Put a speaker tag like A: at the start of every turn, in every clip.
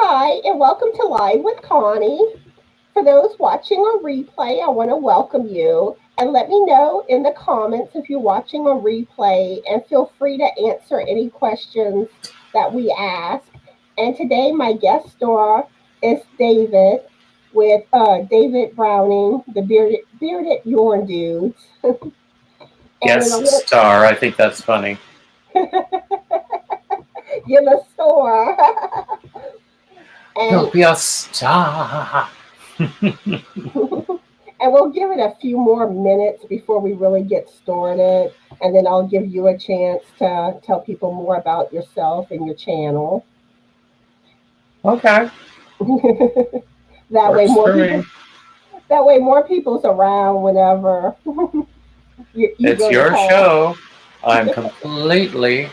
A: Hi, and welcome to Live with Connie. For those watching on replay, I want to welcome you and let me know in the comments if you're watching on replay and feel free to answer any questions that we ask. And today, my guest star is David with David Browning, the bearded Yorn Dudes. And in a
B: Yes, star. I think that's funny.
A: you're the star.
B: You'll
A: And
B: be a star.
A: And we'll give it a few more minutes before we really get started. And then I'll give you a chance to tell people more about yourself and your channel.
B: Okay,
A: that way
B: works
A: more
B: for
A: people
B: me.
A: that way more people's around whenever you're
B: It's
A: eager to
B: your
A: talk.
B: show. I'm completely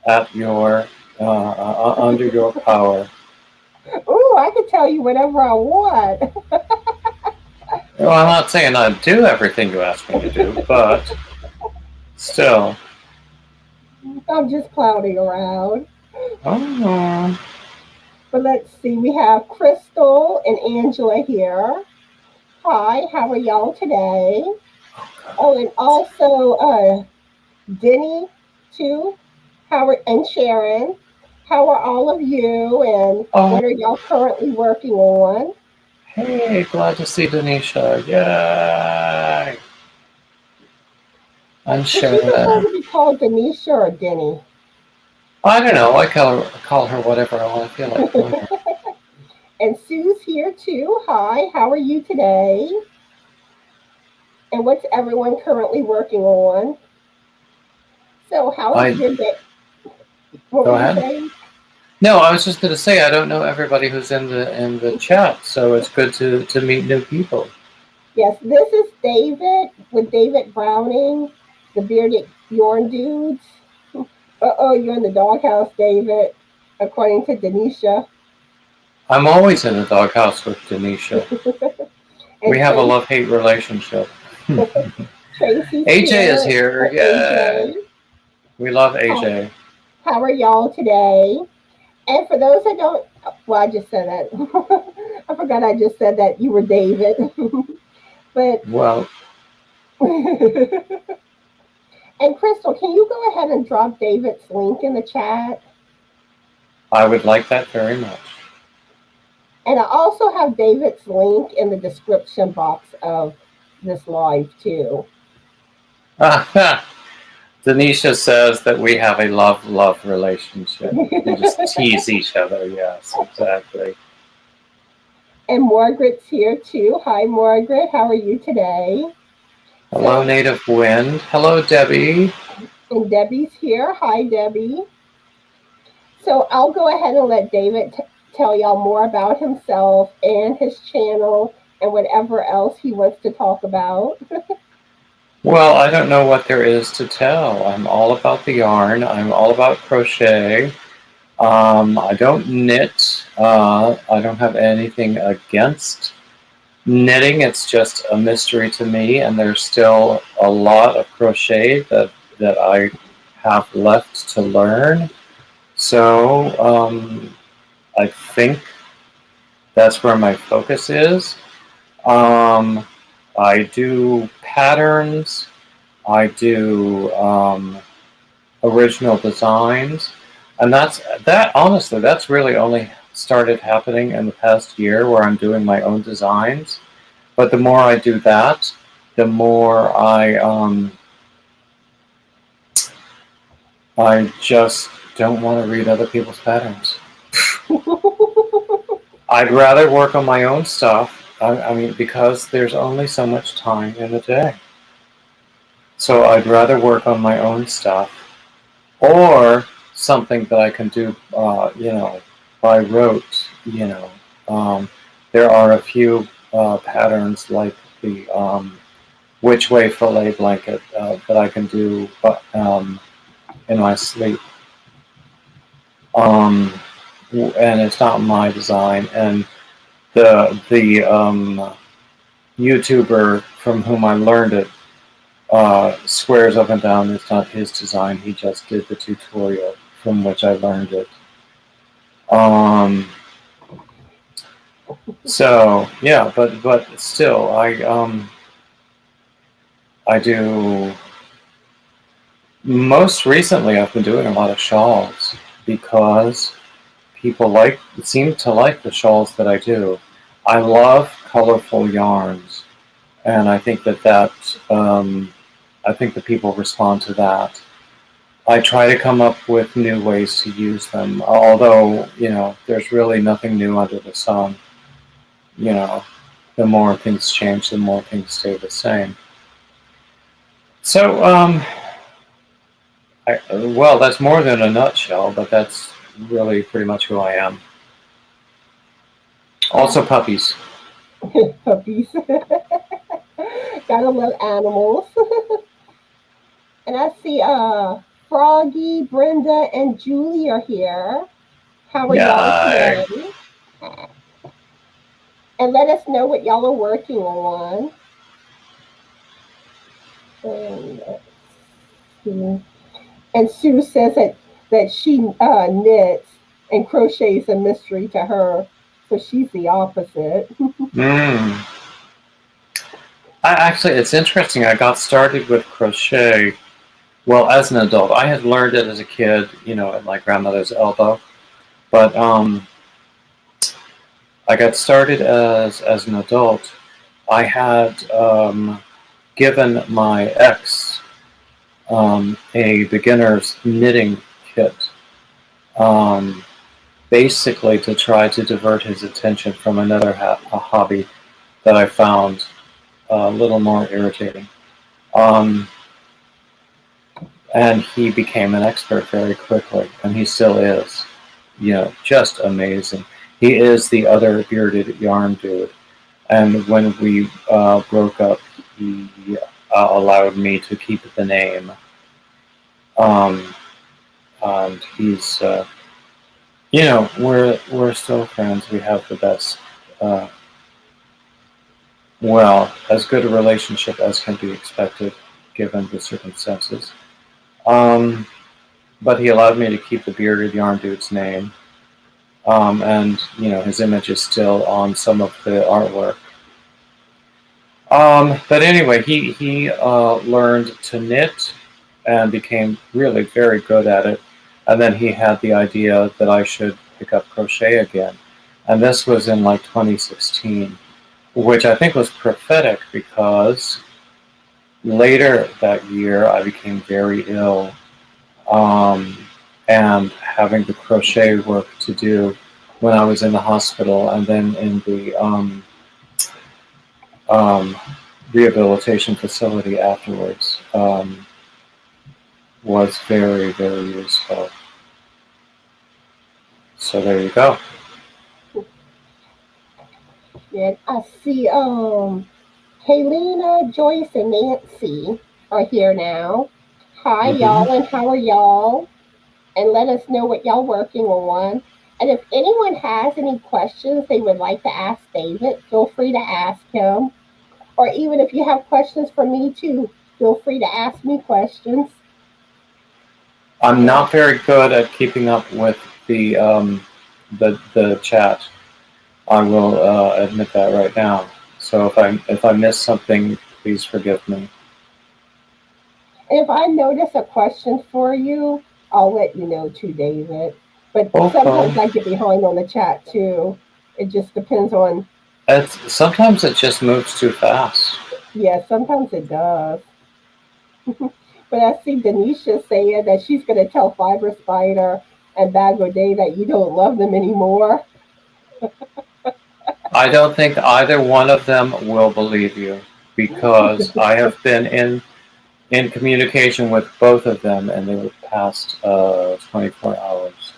B: at your under your power.
A: Ooh, I can tell you whatever I want.
B: Well, I'm not saying I do everything you ask me to do, but still.
A: I'm just clowning around.
B: Oh,
A: But let's see, we have Crystal and Angela here. Hi, how are y'all today? Oh, and also Denny too. And Sharon? How are all of you, and
B: oh,
A: what are y'all currently working on?
B: hey, glad to see Denisha. Yay! I'm
A: Does she prefer
B: Sharon.
A: to be called Denisha or Denny?
B: I don't know. I call her whatever I want to feel like calling her.
A: And Sue's here too. Hi, how are you today? And what's everyone currently working on? So, how has
B: I
A: your day? What were
B: Go
A: you
B: ahead.
A: saying?
B: No, I was just going to say I don't know everybody who's in the chat, so it's good to meet new people.
A: Yes, this is David with David Browning, the bearded yarn dudes. Uh-oh, you're in the doghouse, David, according to Denisha.
B: I'm always in the doghouse with Denisha. We
A: And
B: have a love-hate relationship.
A: Tracy's
B: AJ is
A: here,
B: here.
A: or AJ.
B: Yay! We love
A: How,
B: AJ.
A: how are y'all today? And for those that don't, well, I just said that. I forgot I just said that you were David. but,
B: Well,
A: and Crystal, can you go ahead and drop David's link in the chat?
B: I would like that very much.
A: And I also have David's link in the description box of this live, too.
B: Denisha says that we have a love relationship. We just tease each other. Yes, exactly.
A: And Margaret's here too. Hi, Margaret. How are you today?
B: Hello,
A: So,
B: Native Wind. Hello, Debbie.
A: and Debbie's here. Hi, Debbie. So, I'll go ahead and let David tell y'all more about himself and his channel and whatever else he wants to talk about.
B: Well, I don't know what there is to tell. I'm all about the yarn. I'm all about crochet. I don't knit. I don't have anything against knitting. It's just a mystery to me, and there's still a lot of crochet that I have left to learn. So I think that's where my focus is. Um, I do patterns. I do original designs, and that. Honestly, that's really only started happening in the past year, where I'm doing my own designs. But the more I do that, the more I just don't want to read other people's patterns. I'd rather work on my own stuff. I mean, because there's only so much time in a day. So I'd rather work on my own stuff, or something that I can do, by rote. There are a few patterns like the Which Way Fillet blanket that I can do in my sleep. And it's not my design. And the YouTuber from whom I learned it swears up and down it's not his design. He just did the tutorial from which I learned it. Um, So yeah, but still, I do. Most recently, I've been doing a lot of shawls because people seem to like the shawls that I do. I love colorful yarns, and I think that people respond to that. I try to come up with new ways to use them, although there's really nothing new under the sun. You know, the more things change, the more things stay the same. So, well, that's more than a nutshell, but that's really pretty much who I am.
A: Yeah,
B: Also, puppies.
A: puppies. Gotta love animals. And I see Froggy, Brenda, and Julie are here. How are y'all
B: Yeah.
A: today? And let us know what y'all are working on. And, and Sue says that she knits and crochets a mystery to her, so she's the opposite.
B: Mm. It's interesting. I got started with crochet. Well, as an adult, I had learned it as a kid, at my grandmother's elbow. But I got started as an adult. I had given my ex a beginner's knitting kit, um, basically to try to divert his attention from another a hobby that I found a little more irritating. Um, and he became an expert very quickly, and he still is. Just amazing. He is the other bearded yarn dude. And when we broke up, he allowed me to keep the name. Um, and we're still friends. We have the best, uh, as good a relationship as can be expected given the circumstances. Um, but he allowed me to keep the bearded yarn dude's name. And his image is still on some of the artwork. But anyway, he learned to knit and became really very good at it. And then he had the idea that I should pick up crochet again. And this was in like 2016, which I think was prophetic because later that year I became very ill, um, and having the crochet work to do when I was in the hospital and then in the um, rehabilitation facility afterwards, was very, very useful. So there you go.
A: And I see Kaylina, Joyce, and Nancy are here now. Hi
B: Hmm.
A: y'all, and how are y'all? And let us know what y'all working on. And if anyone has any questions they would like to ask David, feel free to ask him. Or even if you have questions for me too, feel free to ask me questions.
B: I'm
A: Yeah.
B: not very good at keeping up with the chat. I will admit that right now. So if I miss something, please forgive me.
A: And if I notice a question for you, I'll let you know too, David. But
B: Okay.
A: sometimes I get behind on the chat too. It just depends on,
B: Sometimes it just moves too fast.
A: yeah, sometimes it does. But I see Denisha saying that she's going to tell Fiber Spider and Bag Day that you don't love them anymore.
B: I don't think either one of them will believe you because I have been in communication with both of them in the past 24 hours.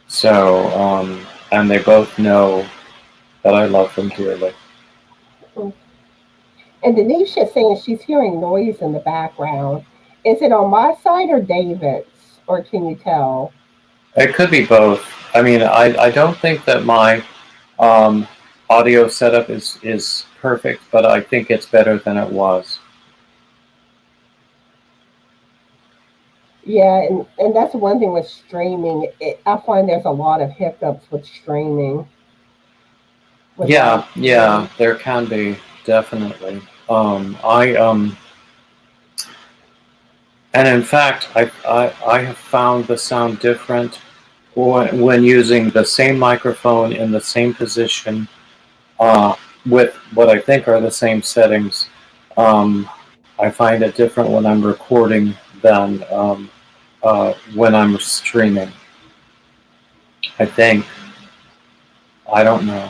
B: So, and they both know that I love them dearly.
A: And Denisha saying she's hearing noise in the background. Is it on my side or David's? Or can you tell?
B: It could be both. I mean, I don't think that my um, audio setup is perfect, but I think it's better than it was.
A: Yeah, and that's one thing with streaming. I find there's a lot of hiccups with streaming with live
B: Yeah,
A: streaming.
B: yeah, there can be, definitely. I and in fact, I have found the sound different when using the same microphone in the same position, uh, with what I think are the same settings. Um, I find it different when I'm recording than when I'm streaming. I think. I don't know.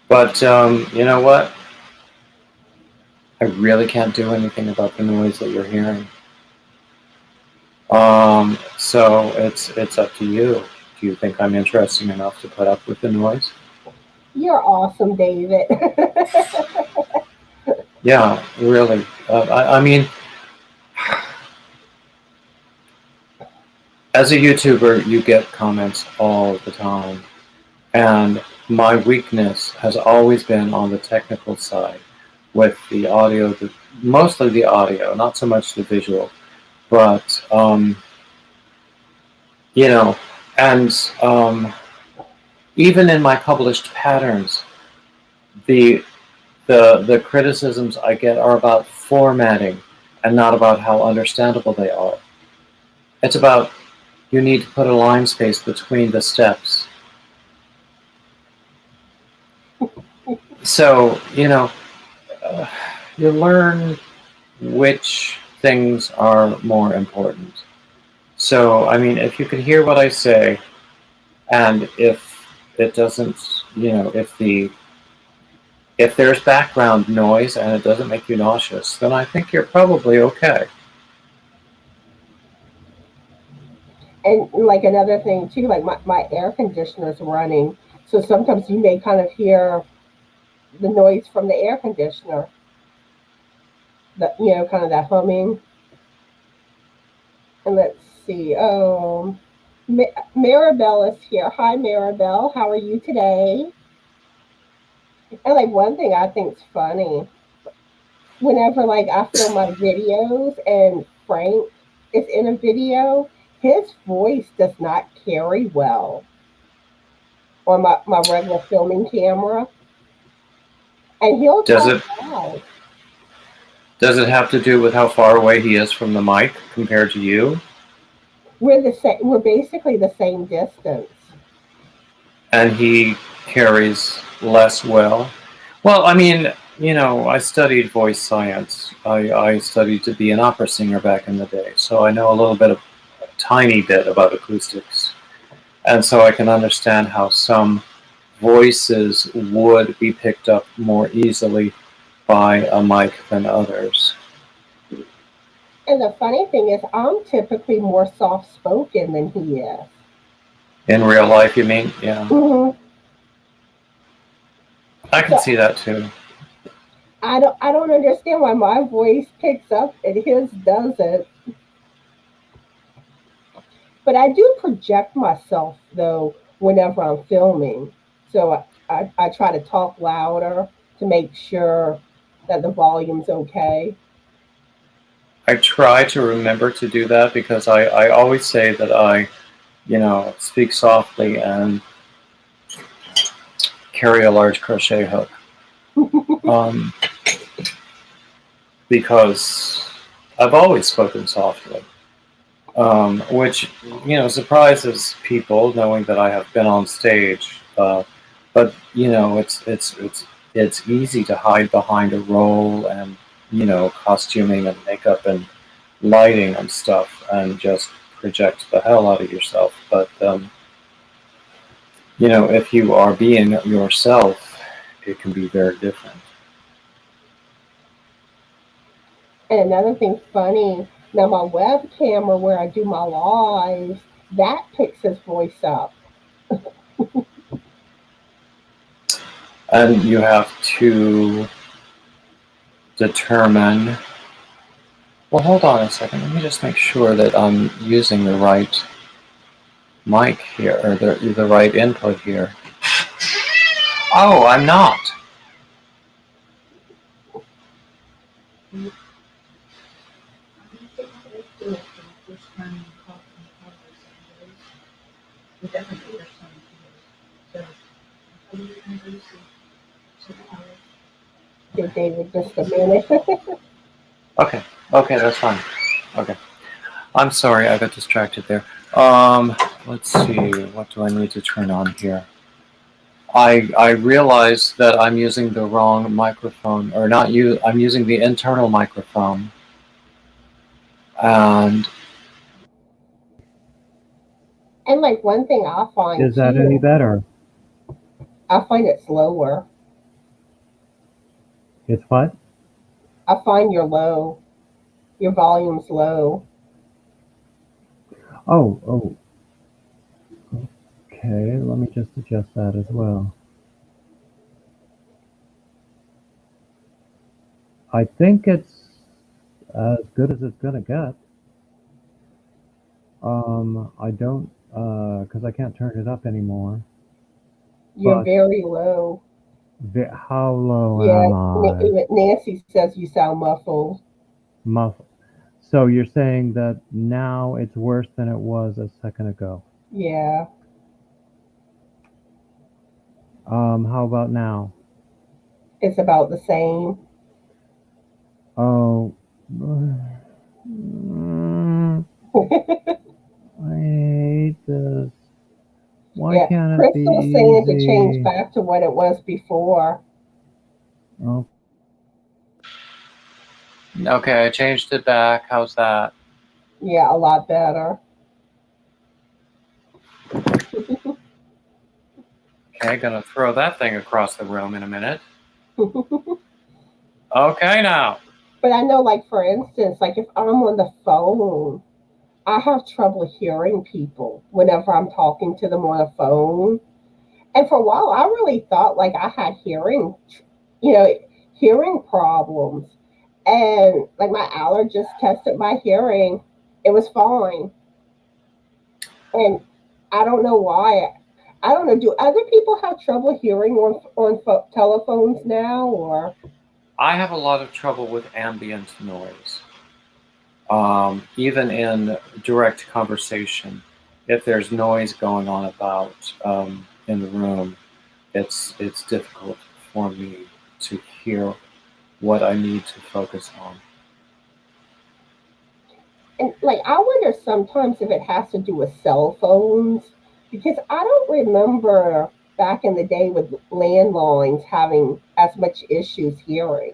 B: But you know what? I really can't do anything about the noise that you're hearing. So it's up to you. Do you think I'm interesting enough to put up with the noise?
A: You're awesome, David.
B: Yeah, really. I mean, as a YouTuber, you get comments all the time, and my weakness has always been on the technical side, with the audio, mostly the audio, not so much the visual. But you know, and even in my published patterns, the the criticisms I get are about formatting and not about how understandable they are. It's about you need to put a line space between the steps. So, uh, you learn which things are more important. So, I mean, if you can hear what I say, and if it doesn't, if there's background noise and it doesn't make you nauseous, then I think you're probably okay.
A: And like another thing too, like my air conditioner's running. So sometimes you may kind of hear the noise from the air conditioner, kind of that humming. And let's see. Maribel is here. Hi, Maribel. How are you today? And like one thing I think's funny, whenever like I film my videos and Frank is in a video, his voice does not carry well on my regular filming camera, and he'll
B: Does
A: talk
B: it
A: loud.
B: does it have to do with how far away he is from the mic compared to you?
A: We're the same. We're basically the same distance.
B: And he carries less well? Well, I mean, I studied voice science. I studied to be an opera singer back in the day, so I know a tiny bit about acoustics. And so I can understand how some voices would be picked up more easily by a mic than others.
A: And the funny thing is, I'm typically more soft spoken than he is.
B: In real life, you mean? Yeah.
A: Hmm.
B: I can
A: So
B: see that too.
A: I don't understand why my voice picks up and his doesn't. But I do project myself though whenever I'm filming. So I try to talk louder to make sure that the volume's okay.
B: I try to remember to do that because I always say that I, speak softly and carry a large crochet hook. Um, because I've always spoken softly, which, surprises people knowing that I have been on stage. But, it's easy to hide behind a role and, costuming and makeup and lighting and stuff and just project the hell out of yourself. But if you are being yourself, it can be very different.
A: And another thing funny, now my web camera where I do my lives, that picks his voice up.
B: And you have to determine. Well, hold on a second. Let me just make sure that I'm using the right mic here, or the right input here. Oh, I'm not.
A: Give David just a minute.
B: Okay, that's fine. Okay. I'm sorry, I got distracted there. Let's see, what do I need to turn on here? I realized that I'm using the wrong microphone, or not you. I'm using the internal microphone, and
A: Like one thing I find
C: Is that any
A: too,
C: better?
A: I find it slower.
C: It's what?
A: I find you're low. Your volume's low.
C: Oh, okay. Let me just adjust that as well. I think it's as good as it's gonna get. I don't, because I can't turn it up anymore.
A: You're
C: But
A: very low.
C: how low
A: Yeah,
C: am I?
A: even Nancy says you sound muffled.
C: Muffled. So you're saying that now it's worse than it was a second ago.
A: Yeah.
C: How about now?
A: It's about the same.
C: Oh, mm, I hate this. Why
A: Yeah.
C: can't it be
A: Crystal's saying to change
C: easy?
A: back to what it was before.
C: Oh,
B: okay, I changed it back. How's that?
A: Yeah, a lot better.
B: Okay, gonna throw that thing across the room in a minute. Okay, now.
A: But I know, like, for instance, like if I'm on the phone, I have trouble hearing people whenever I'm talking to them on the phone. And for a while, I really thought like I had you know, hearing problems. And like my allergist tested my hearing, it was fine. And I don't know why. I don't know. Do other people have trouble hearing on telephones now, or?
B: I have a lot of trouble with ambient noise. Even in direct conversation, if there's noise going on about in the room, it's difficult for me to hear what I need to focus on.
A: And like I wonder sometimes if it has to do with cell phones because I don't remember back in the day with landlines having as much issues hearing.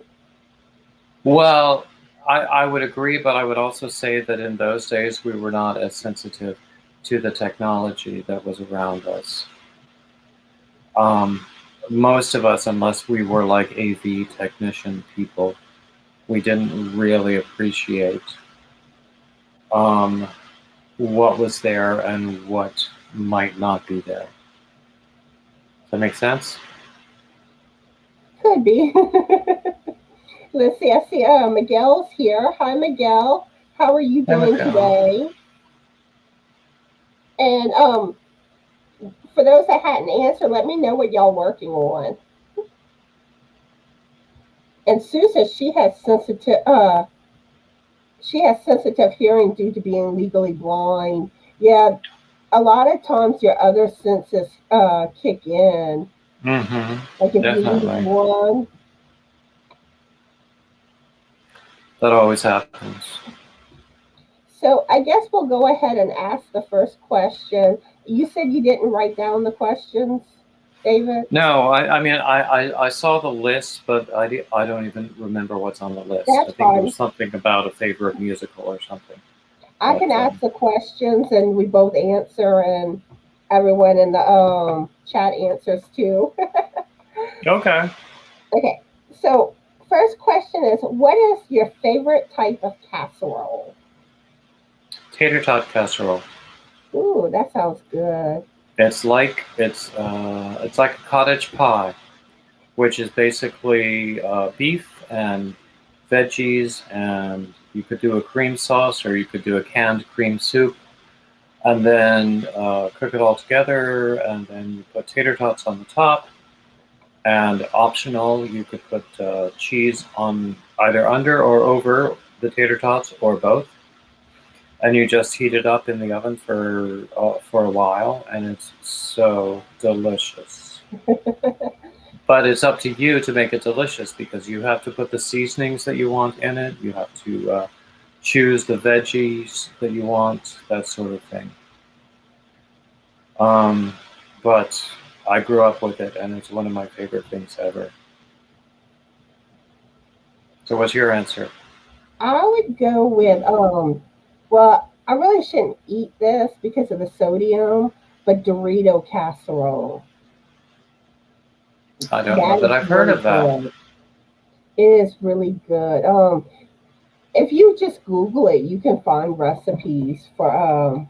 B: Well, I would agree, but I would also say that in those days we were not as sensitive to the technology that was around us. Um, Most of us, unless we were like AV technician people, we didn't really appreciate um, what was there and what might not be there. Does that make sense?
A: Could be. Let's see. I see Miguel's here. Hi, Miguel. How are you
B: There we
A: doing
B: go.
A: today? And for those that hadn't answered, let me know what y'all working on. And Sue says she has sensitive hearing due to being legally blind. Yeah, a lot of times your other senses kick in. Like if you lose
B: Definitely.
A: one.
B: That always happens.
A: So I guess we'll go ahead and ask the first question. You said you didn't write down the questions, David?
B: No, I mean, I saw the list, but I don't even remember what's on the list. I
A: That's
B: think there's
A: fine.
B: something about a favorite musical or something.
A: I
B: But
A: can ask the questions and we both answer and everyone in the chat answers too.
B: okay.
A: Okay. So first question is what is your favorite type of casserole?
B: Tater tot casserole.
A: Ooh, that sounds good.
B: It's like a cottage pie, which is basically beef and veggies, and you could do a cream sauce or you could do a canned cream soup, and then cook it all together, and then you put tater tots on the top. And optional, you could put cheese on either under or over the tater tots or both. and you just heat it up in the oven for a while, and it's so delicious. But it's up to you to make it delicious, because you have to put the seasonings that you want in it. You have to choose the veggies that you want, that sort of thing. But I grew up with it, and it's one of my favorite things ever. So what's your answer?
A: I would go with well, I really shouldn't eat this because of the sodium, but Dorito casserole.
B: I don't know
A: That
B: that
A: is
B: I've heard
A: really
B: of that.
A: good. It is really good. If you just Google it, you can find recipes for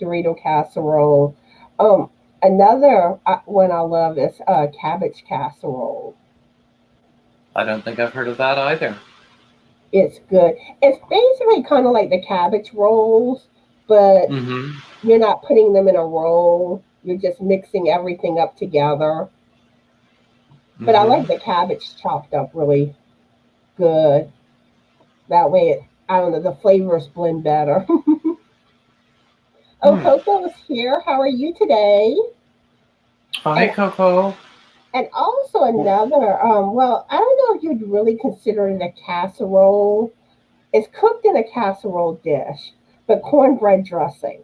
A: Dorito casserole. Um, Another one I love is cabbage casserole.
B: I don't think I've heard of that either.
A: It's good. It's basically kind of like the cabbage rolls, but
B: Mm-hmm.
A: you're not putting them in a roll. You're just mixing everything up together. But I
B: Mm-hmm.
A: like the cabbage chopped up really good. That way, I don't know, the flavors blend better. Oh,
B: Hmm.
A: Coco is here. How are you today?
B: Oh, hey,
A: And
B: Coco.
A: also another, well, I don't know if you'd really consider it a casserole. It's cooked in a casserole dish, but cornbread dressing.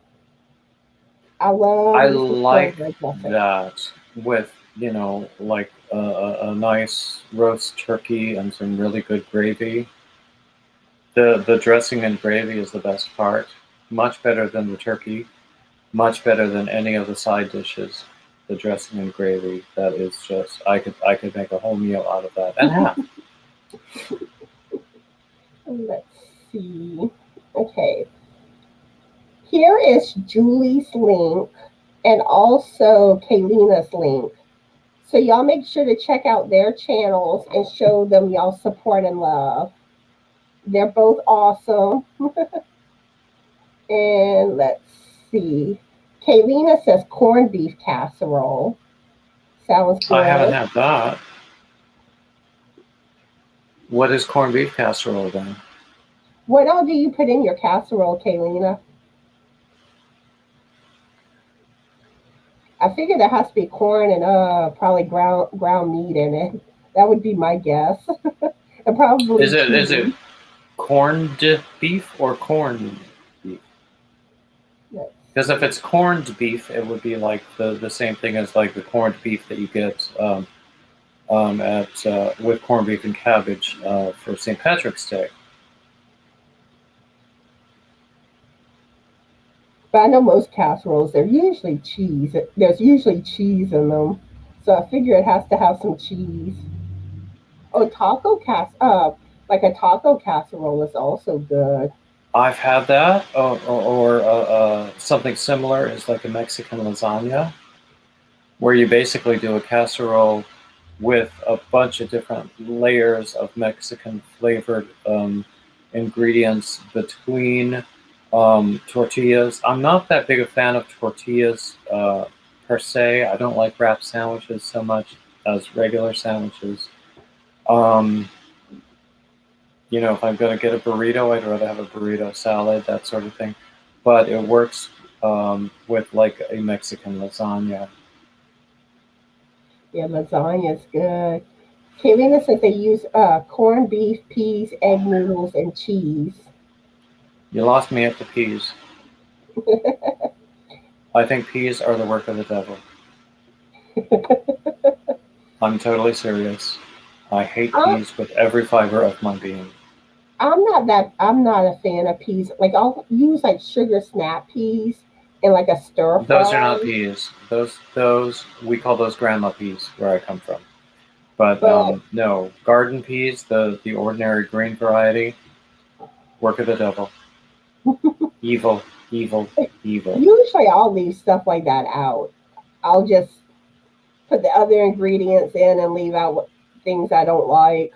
A: I love
B: I
A: me some
B: like
A: cornbread dressing.
B: that with, like a nice roast turkey and some really good gravy. The dressing and gravy is the best part. Much better than the turkey. Much better than any of the side dishes. The dressing and gravy. That is just, I could make a whole meal out of that and half.
A: Let's see. Okay, here is Julie's link and also Kaylina's link. So y'all make sure to check out their channels and show them y'all support and love. They're both awesome. And let's see. Kaylina says corned beef casserole. Sounds
B: I haven't
A: good.
B: had that. What is corned beef casserole then?
A: What all do you put in your casserole, Kaylina? I figure there has to be corn and probably ground meat in it. That would be my guess. And
B: Is
A: probably
B: it
A: cheese.
B: corned beef or corned beef?
A: Let's
B: Because if
A: see.
B: it's corned beef, it would be like the same thing as like the corned beef that you get at with corned beef and cabbage for St. Patrick's Day.
A: But I know most casseroles, they're usually cheese. There's usually cheese in them. So I figure it has to have some cheese. Oh, like a taco casserole is also good.
B: I've had that, or something similar is like a Mexican lasagna, where you basically do a casserole with a bunch of different layers of Mexican flavored ingredients between tortillas. I'm not that big a fan of tortillas per se. I don't like wrap sandwiches so much as regular sandwiches. Um, if I'm going to get a burrito, I'd rather have a burrito salad, that sort of thing. But it works with like a Mexican lasagna.
A: Yeah, lasagna is good. Kaylina says they use corned beef, peas, egg noodles, and cheese.
B: You lost me at the peas. I think peas are the work of the devil. I'm totally serious. I hate
A: I'm,
B: peas with every fiber of my being.
A: I'm not a fan of peas. Like I'll use like sugar snap peas in like a stir
B: Those are not
A: fry.
B: peas. Those we call those grandma peas where I come from. But
A: But
B: no, garden peas, the ordinary green variety, work of the devil. Evil, evil, evil.
A: usually I'll leave stuff like that out. I'll just put the other ingredients in and leave out things I don't like.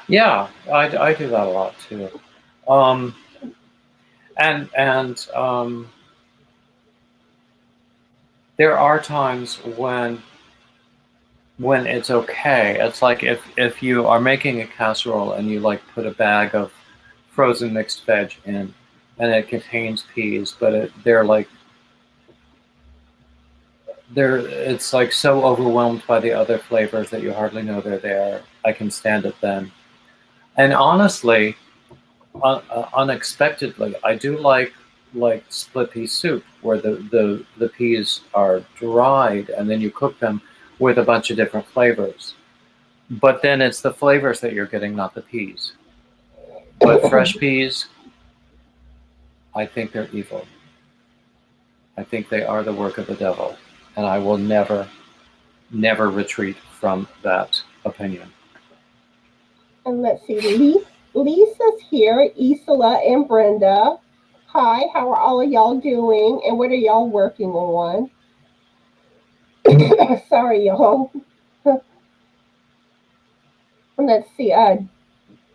B: Yeah, I do that a lot too. Um, and there are times when it's okay. It's like if you are making a casserole and you like put a bag of frozen mixed veg in, and it contains peas, but they're like it's like so overwhelmed by the other flavors that you hardly know they're there. I can stand it then. And honestly, unexpectedly, I do like split pea soup, where the peas are dried and then you cook them with a bunch of different flavors. But then it's the flavors that you're getting, not the peas. But fresh peas, I think they're evil. I think they are the work of the devil, and I will never, never retreat from that opinion.
A: And let's see, Lisa's here, Isola and Brenda. Hi, how are all of y'all doing? And what are y'all working on? Sorry, y'all. Let's see.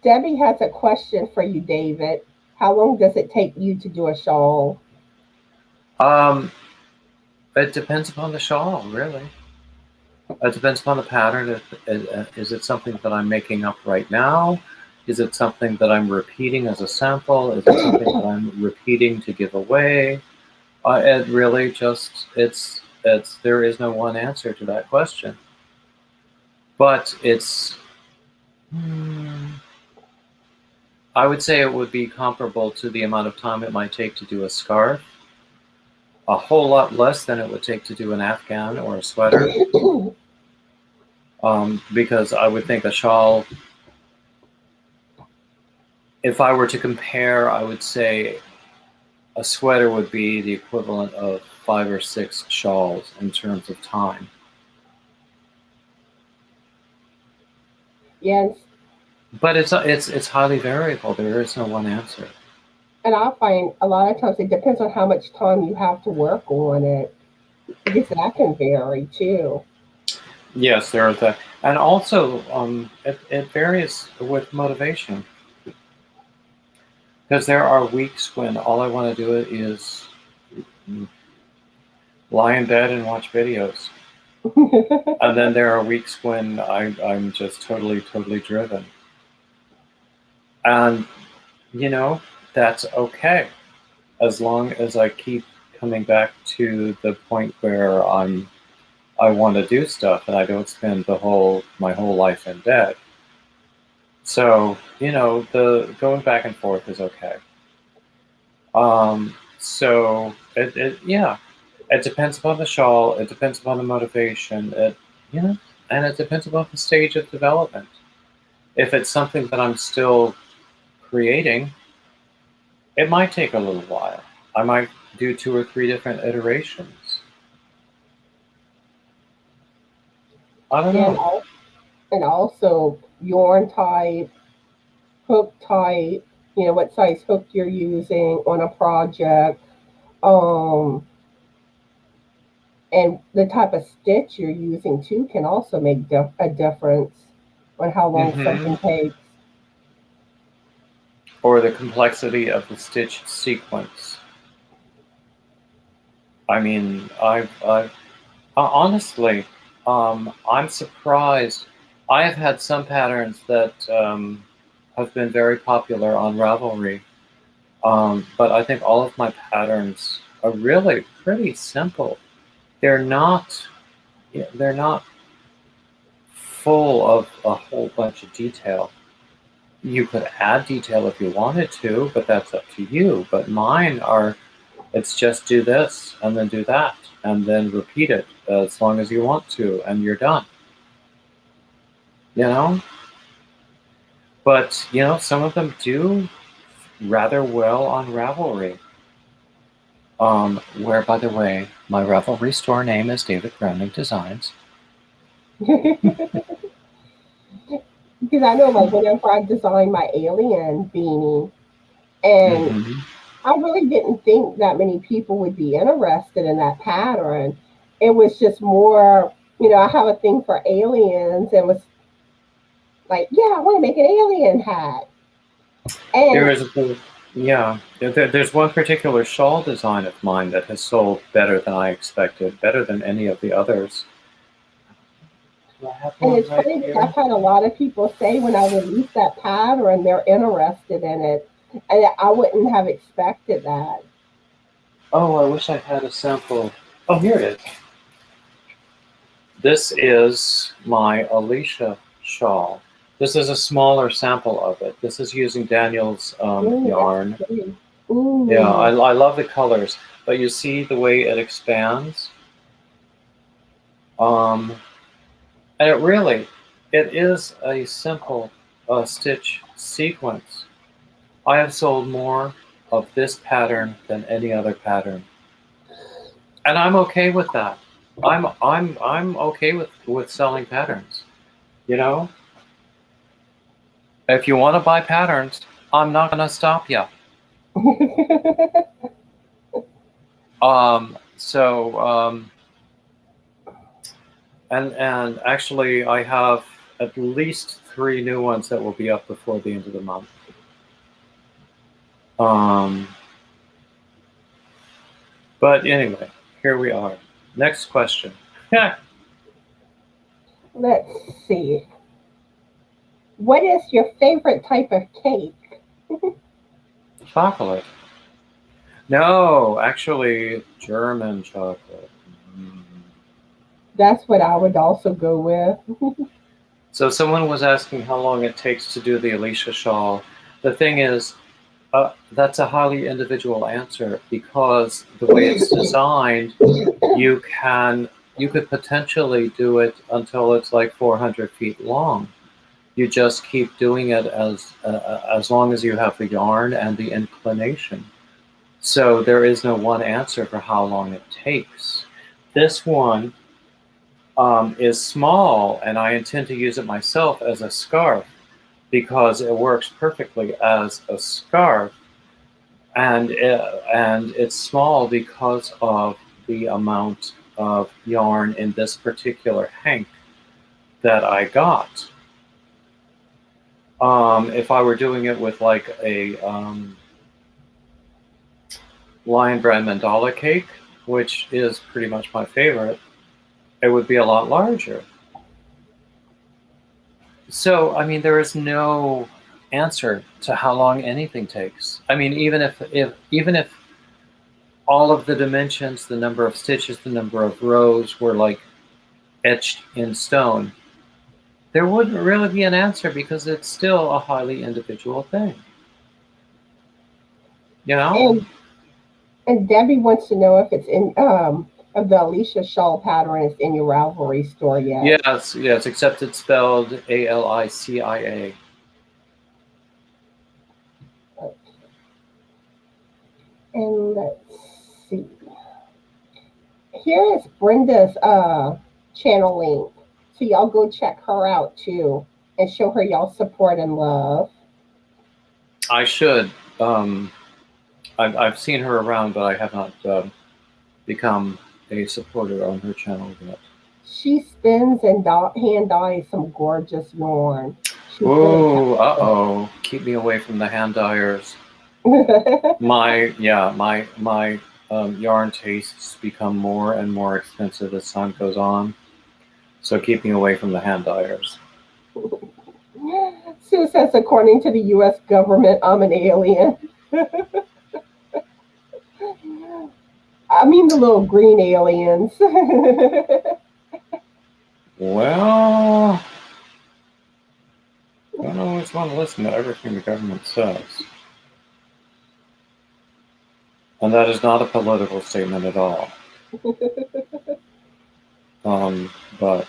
A: Debbie has a question for you, David. How long does it take you to do a shawl?
B: It depends upon the shawl, really. It depends upon the pattern. Is it something that I'm making up right now? Is it something that I'm repeating as a sample? Is it something that I'm repeating to give away? It really just, there is no one answer to that question. But I would say it would be comparable to the amount of time it might take to do a scarf. A whole lot less than it would take to do an Afghan or a sweater. Because I would think a shawl, if I were to compare, I would say a sweater would be the equivalent of 5 or 6 shawls in terms of time.
A: Yes.
B: But it's highly variable. There is no one answer.
A: And I find a lot of times it depends on how much time you have to work on it, because that can vary too.
B: Yes, there is that. And also, it varies with motivation. Because there are weeks when all I want to do is lie in bed and watch videos. And then there are weeks when I'm just totally driven. And, that's okay. As long as I keep coming back to the point where I want to do stuff and I don't spend my whole life in bed. So, the going back and forth is okay. So it depends upon the shawl. It depends upon the motivation. And it depends upon the stage of development. If it's something that I'm still creating, it might take a little while. I might do 2 or 3 different iterations. I don't know.
A: And also yarn type, hook type, what size hook you're using on a project, and the type of stitch you're using too can also make a difference on how long something takes.
B: Or the complexity of the stitch sequence. I mean, honestly, I'm surprised. I have had some patterns that have been very popular on Ravelry, but I think all of my patterns are really pretty simple. They're not full of a whole bunch of detail. You could add detail if you wanted to, but that's up to you. But mine are, it's just do this and then do that and then repeat it as long as you want to and you're done. But, some of them do rather well on Ravelry. Where, by the way, my Ravelry store name is David Browning Designs.
A: Because I know, like, whenever I designed my alien beanie, and I really didn't think that many people would be interested in that pattern. It was just more, I have a thing for aliens, and was like, yeah, I want to make an alien hat. And
B: there's one particular shawl design of mine that has sold better than I expected, better than any of the others.
A: And it's funny because I've had a lot of people say when I release that pattern, they're interested in it. And I wouldn't have expected that.
B: Oh, I wish I had a sample. Oh, here it is. This is my Alicia shawl. This is a smaller sample of it. This is using Daniel's
A: Ooh, that's
B: yarn.
A: pretty.
B: Yeah, I
A: Ooh.
B: love the colors, but you see the way it expands? Um, and it is a simple stitch sequence. I have sold more of this pattern than any other pattern. And I'm okay with that. I'm okay with selling patterns. You know, if you want to buy patterns, I'm not gonna stop you. So and actually, I have at least 3 new ones that will be up before the end of the month. But anyway, here we are. Next question.
A: Let's see. What is your favorite type of cake?
B: Chocolate. No, actually, German chocolate.
A: That's what I would also go with.
B: So someone was asking how long it takes to do the Alicia shawl. The thing is, that's a highly individual answer because the way it's designed, you could potentially do it until it's like 400 feet long. You just keep doing it as long as you have the yarn and the inclination. So there is no one answer for how long it takes. This one is small, and I intend to use it myself as a scarf because it works perfectly as a scarf, and it's small because of the amount of yarn in this particular hank that I got. If I were doing it with like a Lion Brand mandala cake, which is pretty much my favorite, it would be a lot larger. So, I mean, there is no answer to how long anything takes. I mean, even if all of the dimensions, the number of stitches, the number of rows were like etched in stone, there wouldn't really be an answer because it's still a highly individual thing. You know?
A: And Debbie wants to know if it's in of the Alicia shawl pattern is in your Ravelry store yet.
B: Yes, except it's spelled Alicia.
A: And let's see. Here is Brenda's channel link. So y'all go check her out too and show her y'all support and love.
B: I should. I've seen her around, but I have not become a supporter on her channel yet.
A: She spins and hand dyes some gorgeous yarn.
B: Oh, uh-oh. Keep me away from the hand dyers. My yarn tastes become more and more expensive as time goes on. So keep me away from the hand dyers.
A: Sue says, according to the U.S. government, I'm an alien. I mean the little green aliens.
B: Well, I don't always want to listen to everything the government says. And that is not a political statement at all. But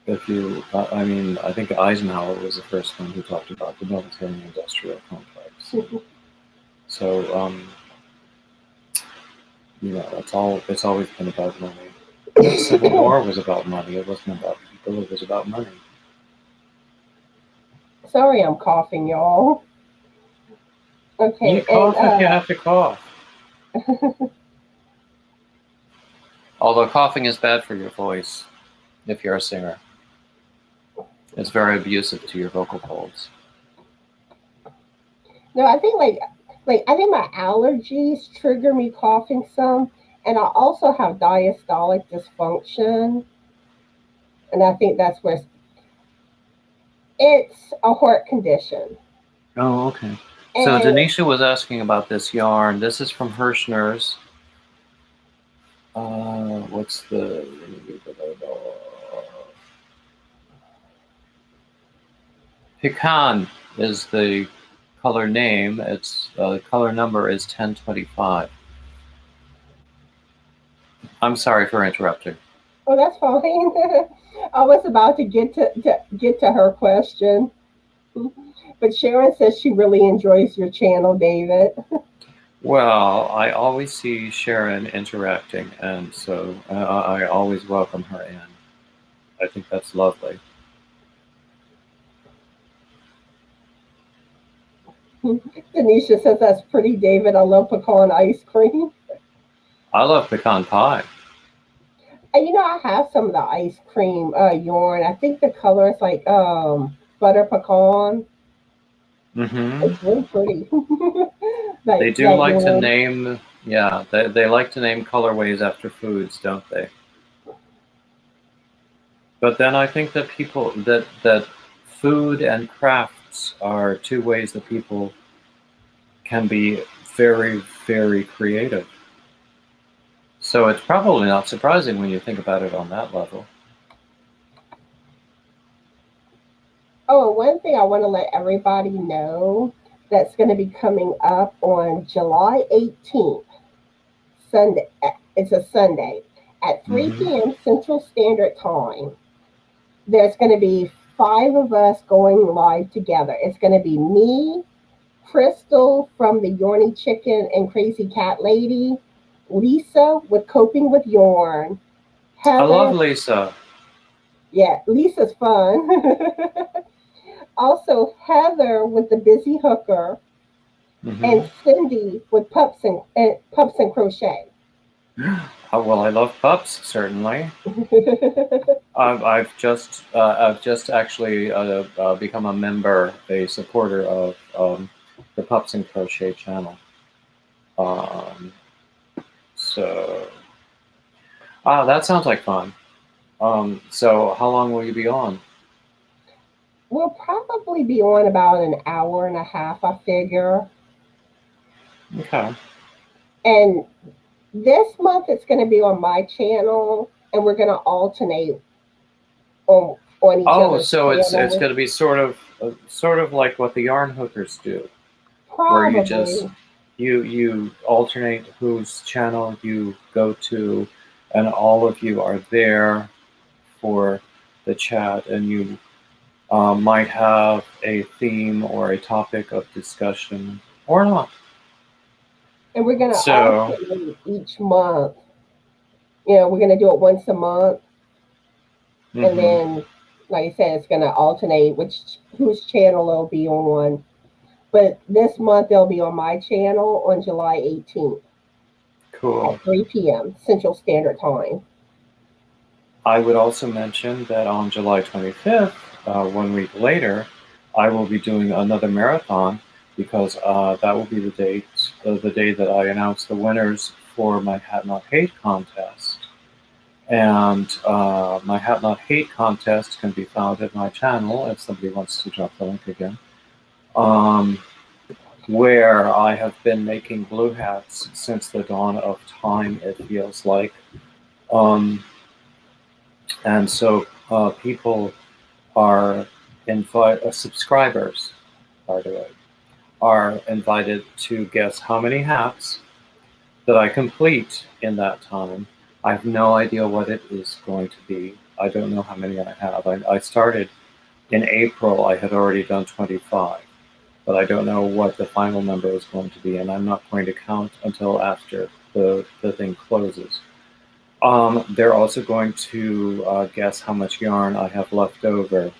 B: if you, I mean, I think Eisenhower was the first one who talked about the military-industrial complex. So, you know, it's always been about money. The Civil War was about money. It wasn't about people. It was about money.
A: Sorry, I'm coughing, y'all. Okay.
B: You cough if you have to cough. Although coughing is bad for your voice if you're a singer. It's very abusive to your vocal folds.
A: No, I think I think my allergies trigger me coughing some, and I also have diastolic dysfunction, and I think that's where it's a heart condition.
B: Oh, okay. So
A: And
B: Denisha was asking about this yarn. This is from Hirschner's. What's the Pecan is the color name. Its color number is 1025. I'm sorry for interrupting.
A: oh, that's fine. I was about to get to her question, but Sharon says she really enjoys your channel, David.
B: Well, I always see Sharon interacting, and so I always welcome her in. I think that's lovely.
A: Denisha says that's pretty, David. I love pecan ice cream.
B: I love pecan pie.
A: And I have some of the ice cream yarn. I think the color is like butter pecan.
B: Hmm.
A: It's really pretty.
B: They
A: like
B: do
A: that
B: like to
A: yarn.
B: name, yeah, they like to name colorways after foods, don't they? But then I think that that food and crafts are two ways that people can be very, very creative. So it's probably not surprising when you think about it on that level.
A: Oh, and one thing I want to let everybody know that's going to be coming up on July 18th, Sunday. It's a Sunday at 3
B: Hmm.
A: p.m. Central Standard Time. There's going to be five of us going live together. It's going to be me, Crystal from the Yorny Chicken and Crazy Cat Lady, Lisa with Coping with Yarn,
B: I love
A: Heather.
B: Lisa.
A: Yeah, Lisa's fun. Also, Heather with the Busy Hooker,
B: Hmm.
A: and Cindy with Pups and Crochet.
B: Oh, well, I love pups, certainly. I've just actually become a member, a supporter of the Pups and Crochet channel. Um, so, that sounds like fun. So how long will you be on?
A: We'll probably be on about an hour and a half, I figure.
B: Okay.
A: And this month it's going to be on my channel, and we're going to alternate on each
B: Oh,
A: other's
B: so it's
A: channels.
B: going to be sort of like what the yarn hookers do, where you just
A: Probably.
B: you alternate whose channel you go to, and all of you are there for the chat, and you might have a theme or a topic of discussion or not.
A: And we're going to
B: So,
A: alternate each month. We're going to do it once a month, and
B: hmm,
A: then, like I said, it's going to alternate whose channel it'll be on. But this month they'll be on my channel on July 18th
B: cool.
A: at 3 p.m. Central Standard Time.
B: I would also mention that on July 25th, 1 week later, I will be doing another marathon because that will be the day that I announce the winners for my Hat Not Hate contest. And my Hat Not Hate contest can be found at my channel if somebody wants to drop the link again. Where I have been making blue hats since the dawn of time, it feels like. Um, and so people are subscribers, by the way, are invited to guess how many hats that I complete in that time. I have no idea what it is going to be. I don't know how many I have. I started in April. I had already done 25, but I don't know what the final number is going to be, and I'm not going to count until after the thing closes. They're also going to guess how much yarn I have left over,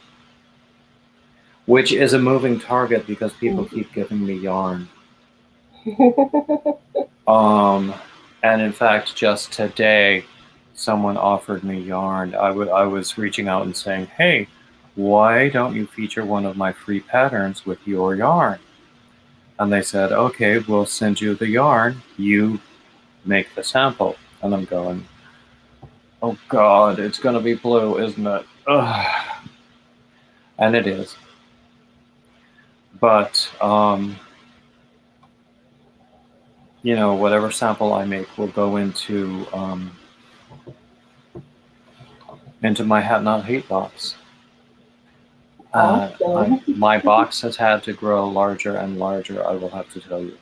B: which is a moving target because people keep giving me yarn. Um, and in fact, just today, someone offered me yarn. I was reaching out and saying, hey, why don't you feature one of my free patterns with your yarn? And they said, okay, we'll send you the yarn. You make the sample. And I'm going, oh God, it's going to be blue, isn't it? Ugh. And it is. But whatever sample I make will go into my Hat Not Hate box.
A: Awesome.
B: My box has had to grow larger and larger, I will have to tell you.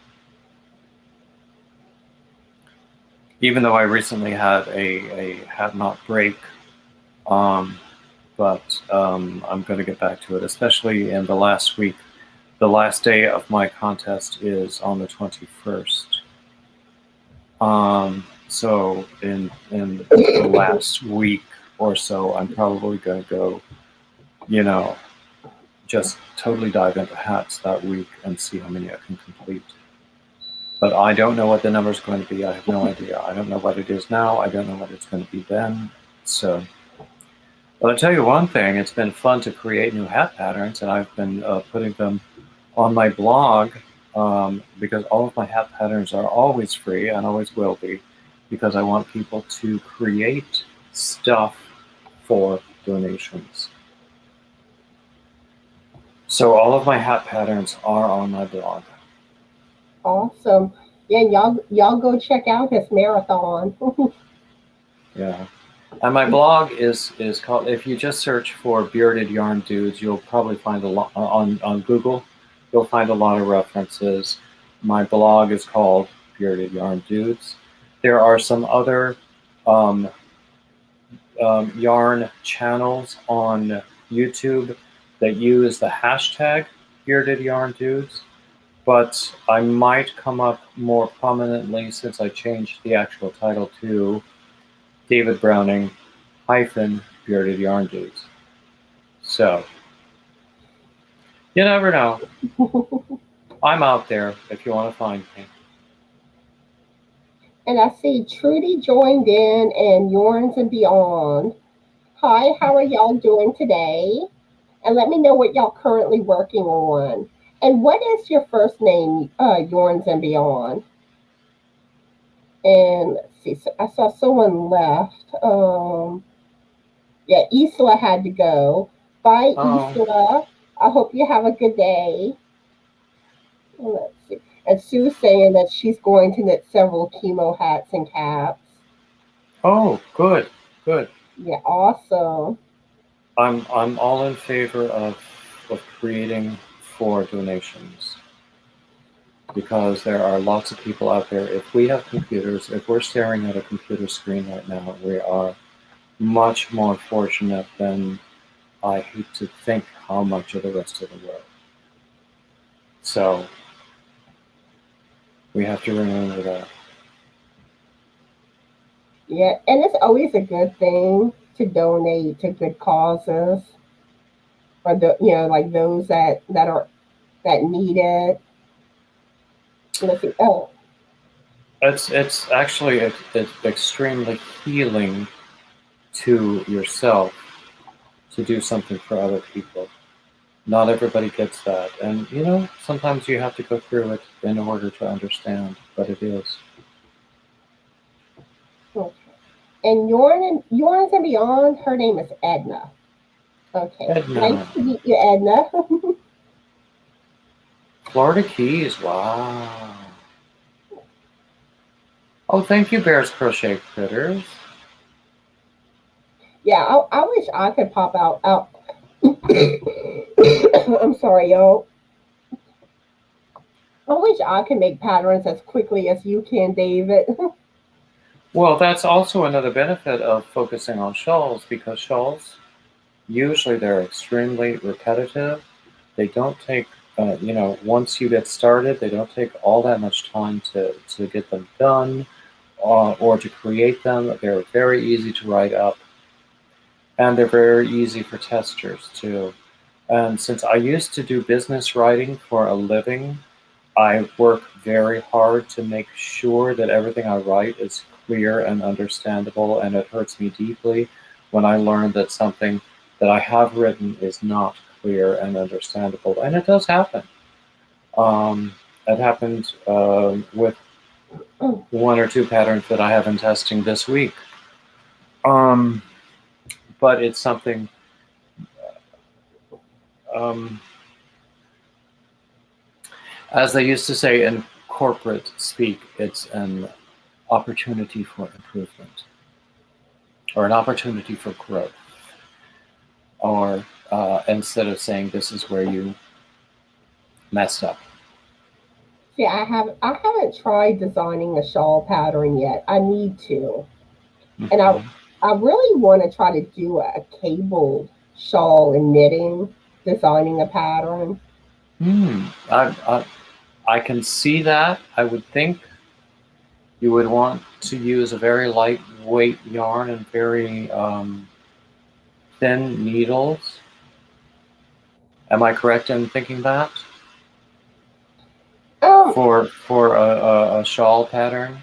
B: Even though I recently had a Hat Not break, but I'm going to get back to it, especially in the last week. The last day of my contest is on the 21st. So in the last week or so, I'm probably going to go, just totally dive into hats that week and see how many I can complete. But I don't know what the number is going to be. I have no idea. I don't know what it is now. I don't know what it's going to be then. So, but I'll tell you one thing. It's been fun to create new hat patterns, and I've been putting them on my blog because all of my hat patterns are always free and always will be, because I want people to create stuff for donations. So all of my hat patterns are on my blog.
A: Awesome. Yeah, y'all go check out his marathon.
B: Yeah. And my blog is called, if you just search for Bearded Yarn Dudes, you'll probably find a lot on Google. You'll find a lot of references. My blog is called Bearded Yarn Dudes. There are some other yarn channels on YouTube that use the hashtag Bearded Yarn Dudes, but I might come up more prominently since I changed the actual title to David Browning Bearded Yarn Dudes. So, you never know. I'm out there if you want to find me.
A: And I see Trudy joined in and Yorns and Beyond. Hi, how are y'all doing today? And let me know what y'all currently working on. And what is your first name, Yorns and Beyond? And let's see, so I saw someone left. Yeah, Isla had to go. Bye, Isla. I hope you have a good day. Let's see. And Sue's saying that she's going to knit several chemo hats and caps.
B: Oh, good.
A: Yeah, awesome.
B: I'm all in favor of creating for donations, because there are lots of people out there. If we have computers, if we're staring at a computer screen right now, we are much more fortunate than I hate to think how much of the rest of the world. So we have to remember that.
A: Yeah, and it's always a good thing to donate to good causes, or like those that need it. Let's see. Oh,
B: It's actually it's extremely healing to yourself to do something for other people. Not everybody gets that, and sometimes you have to go through it in order to understand, but it is.
A: okay. And Yorns and Beyond, her name is Edna. Okay.
B: Edna.
A: Nice to meet you, Edna.
B: Florida Keys, wow. Oh, thank you, Bears Crochet Critters.
A: Yeah, I wish I could pop out. I'm sorry, y'all. I wish I could make patterns as quickly as you can, David.
B: Well, that's also another benefit of focusing on shawls, because shawls, usually they're extremely repetitive. They don't take, once you get started, they don't take all that much time to get them done or to create them. They're very easy to write up, and they're very easy for testers too. And since I used to do business writing for a living, I work very hard to make sure that everything I write is clear and understandable, and it hurts me deeply when I learn that something that I have written is not clear and understandable. And it does happen. It happened with one or two patterns that I have in testing this week. But it's something As they used to say in corporate speak, it's an opportunity for improvement or an opportunity for growth. Or instead of saying this is where you messed up.
A: See, I haven't tried designing a shawl pattern yet. I need to. And
B: Mhm.
A: I really want to try to do a cabled shawl and knitting, designing a pattern.
B: Hmm. I can see that. I would think you would want to use a very lightweight yarn and very thin needles. Am I correct in thinking that
A: Um,
B: for a shawl pattern?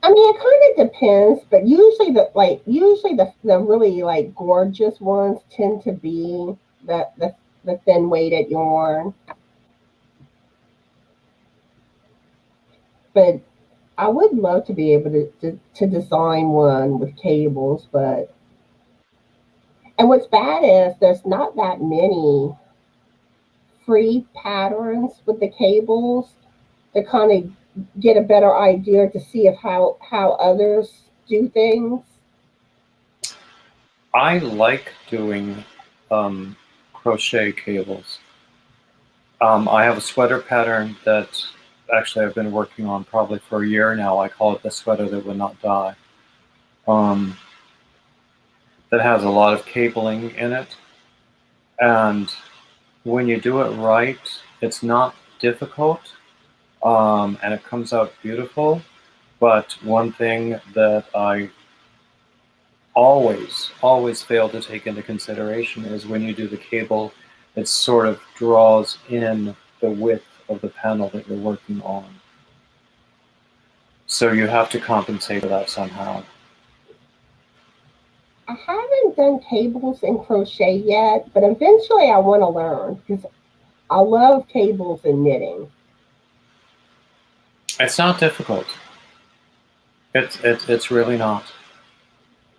A: I mean, it kind of depends, but usually the really like gorgeous ones tend to be the thin weighted yarn. But I would love to be able to design one with cables, but and what's bad is there's not that many free patterns with the cables to kind of get a better idea to see of how others do things.
B: I like doing crochet cables. I have a sweater pattern that actually I've been working on probably for a year now. I call it the sweater that would not die. Um, that has a lot of cabling in it. And when you do it right, it's not difficult and it comes out beautiful. But one thing that I always fail to take into consideration is when you do the cable, it sort of draws in the width of the panel that you're working on. So you have to compensate for that somehow.
A: I haven't done cables in crochet yet, but eventually I want to learn because I love cables and knitting.
B: It's not difficult. It's really not.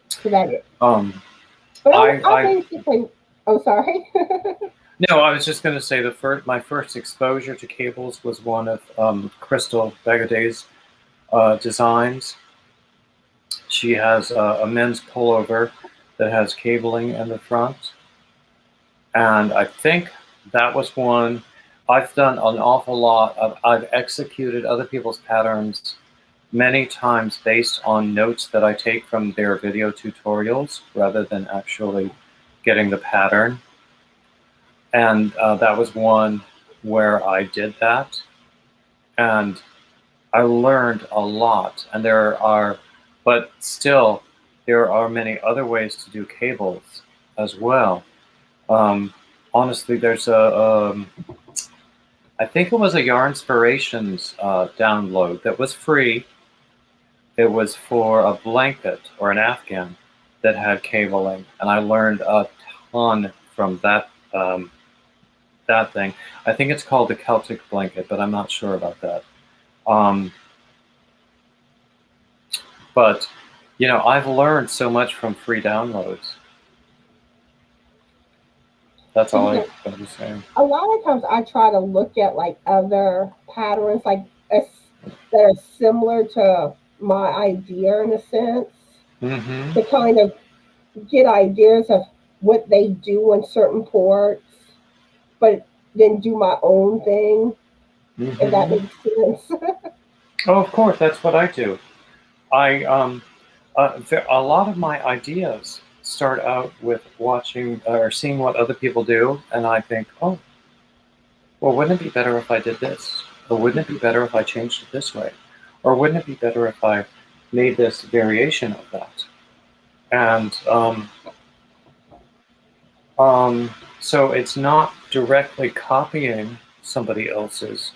A: So that is.
B: Um,
A: But I
B: I
A: basically. Oh, sorry.
B: no, I was just going to say my first exposure to cables was one of Crystal Begaday's designs. She has a men's pullover that has cabling in the front, and I think that was one. I've done an awful lot of. I've executed other people's patterns many times based on notes that I take from their video tutorials rather than actually getting the pattern. And that was one where I did that, and I learned a lot. And but still, there are many other ways to do cables as well. Um, honestly, there's I think it was a Yarnspirations download that was free. It was for a blanket or an afghan that had cabling, and I learned a ton from that thing. I think it's called the Celtic blanket, but I'm not sure about that. Um, but I've learned so much from free downloads. That's all
A: See,
B: I got to say.
A: a lot of times I try to look at like other patterns, that are similar to my idea in a sense,
B: Mm-hmm.
A: to kind of get ideas of what they do in certain ports, but then do my own thing, if that
B: Mm-hmm.
A: makes sense.
B: Oh, of course, that's what I do. I a lot of my ideas start out with watching or seeing what other people do, and I think, oh, well, wouldn't it be better if I did this? Or wouldn't it be better if I changed it this way? Or wouldn't it be better if I made this variation of that? And so it's not directly copying somebody else's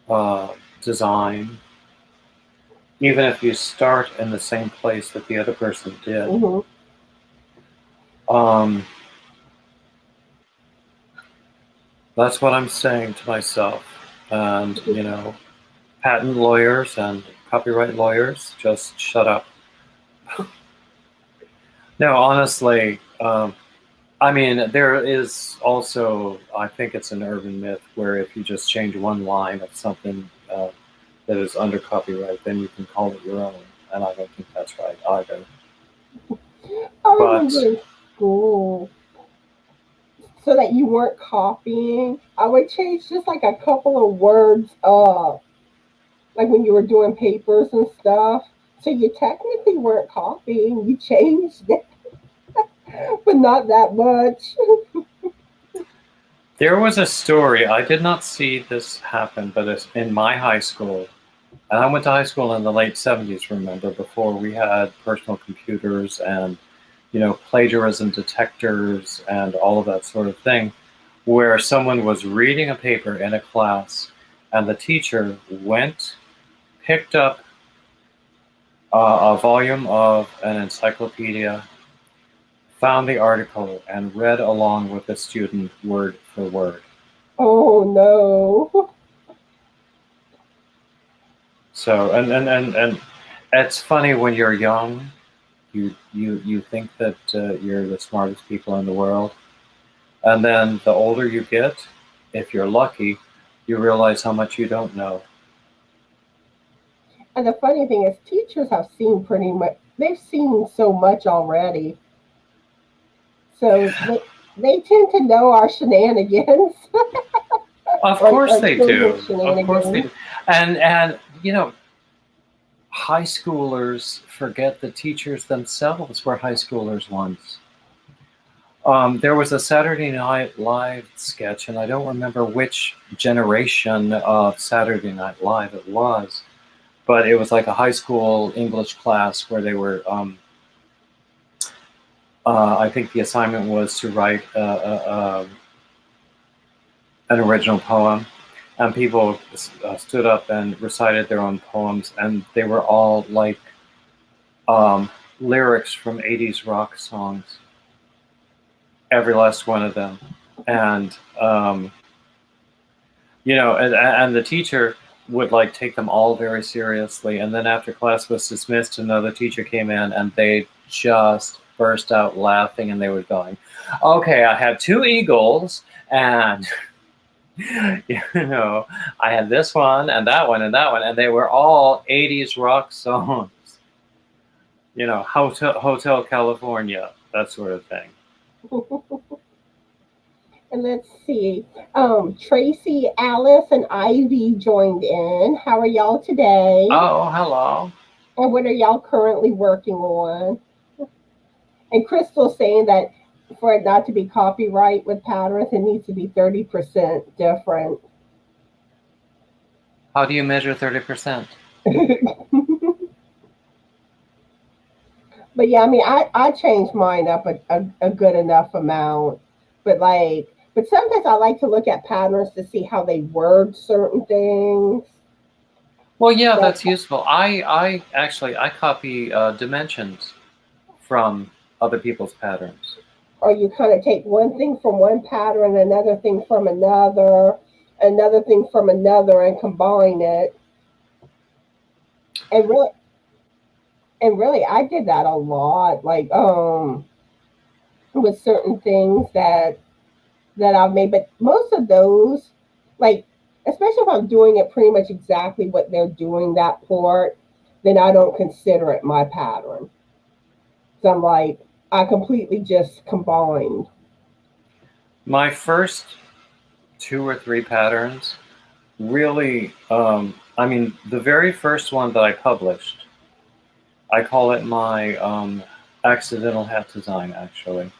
B: uh, design, even if you start in the same place that the other person did.
A: Hmm.
B: Um, that's what I'm saying to myself. And, patent lawyers and copyright lawyers, just shut up. No, honestly, I mean, there is also, I think it's an urban myth where if you just change one line of something that is under copyright, then you can call it your own. And I don't think that's right either.
A: I remember
B: But
A: in school, so that you weren't copying, I would change just like a couple of words up, like when you were doing papers and stuff. So you technically weren't copying, you changed it, but not that much.
B: there was a story, I did not see this happen, but it's in my high school. And I went to high school in the late 70s, remember, before we had personal computers and, plagiarism detectors and all of that sort of thing, where someone was reading a paper in a class and the teacher went, picked up a volume of an encyclopedia, found the article, and read along with the student word for word.
A: Oh no.
B: So, and it's funny when you're young, you think that you're the smartest people in the world. And then the older you get, if you're lucky, you realize how much you don't know.
A: And the funny thing is, teachers have seen pretty much, they've seen so much already. So they tend to know our shenanigans
B: Of
A: or
B: course
A: our
B: they
A: children's
B: do. Of course they
A: shenanigans.
B: do. And high schoolers forget the teachers themselves were high schoolers once. There was a Saturday Night Live sketch, and I don't remember which generation of Saturday Night Live it was, but it was like a high school English class where they were. I think the assignment was to write an original poem, and people stood up and recited their own poems, and they were all like lyrics from 80s rock songs, every last one of them. And and the teacher would like take them all very seriously, and then after class was dismissed, another teacher came in and they just burst out laughing, and they were going, okay, I had two eagles, and I had this one and that one and that one, and they were all 80s rock songs, Hotel California, that sort of thing.
A: And let's see. Tracy, Alice, and Ivy joined in. How are y'all today?
B: Oh, hello.
A: And what are y'all currently working on? And Crystal's saying that for it not to be copyright with patterns, it needs to be 30% different.
B: How do you measure 30%?
A: But yeah, I mean, I changed mine up a good enough amount. But sometimes I like to look at patterns to see how they word certain things.
B: Well, yeah,
A: That
B: that's useful. I copy dimensions from other people's patterns.
A: or you kind of take one thing from one pattern, another thing from another thing from another, and combine it. And really, and really, I did that a lot. Like with certain things that I've made, but most of those, like, especially if I'm doing it pretty much exactly what they're doing that part, then I don't consider it my pattern. So I'm like, I completely just combined.
B: My first two or three patterns really, I mean, the very first one that I published, I call it my accidental hat design, actually,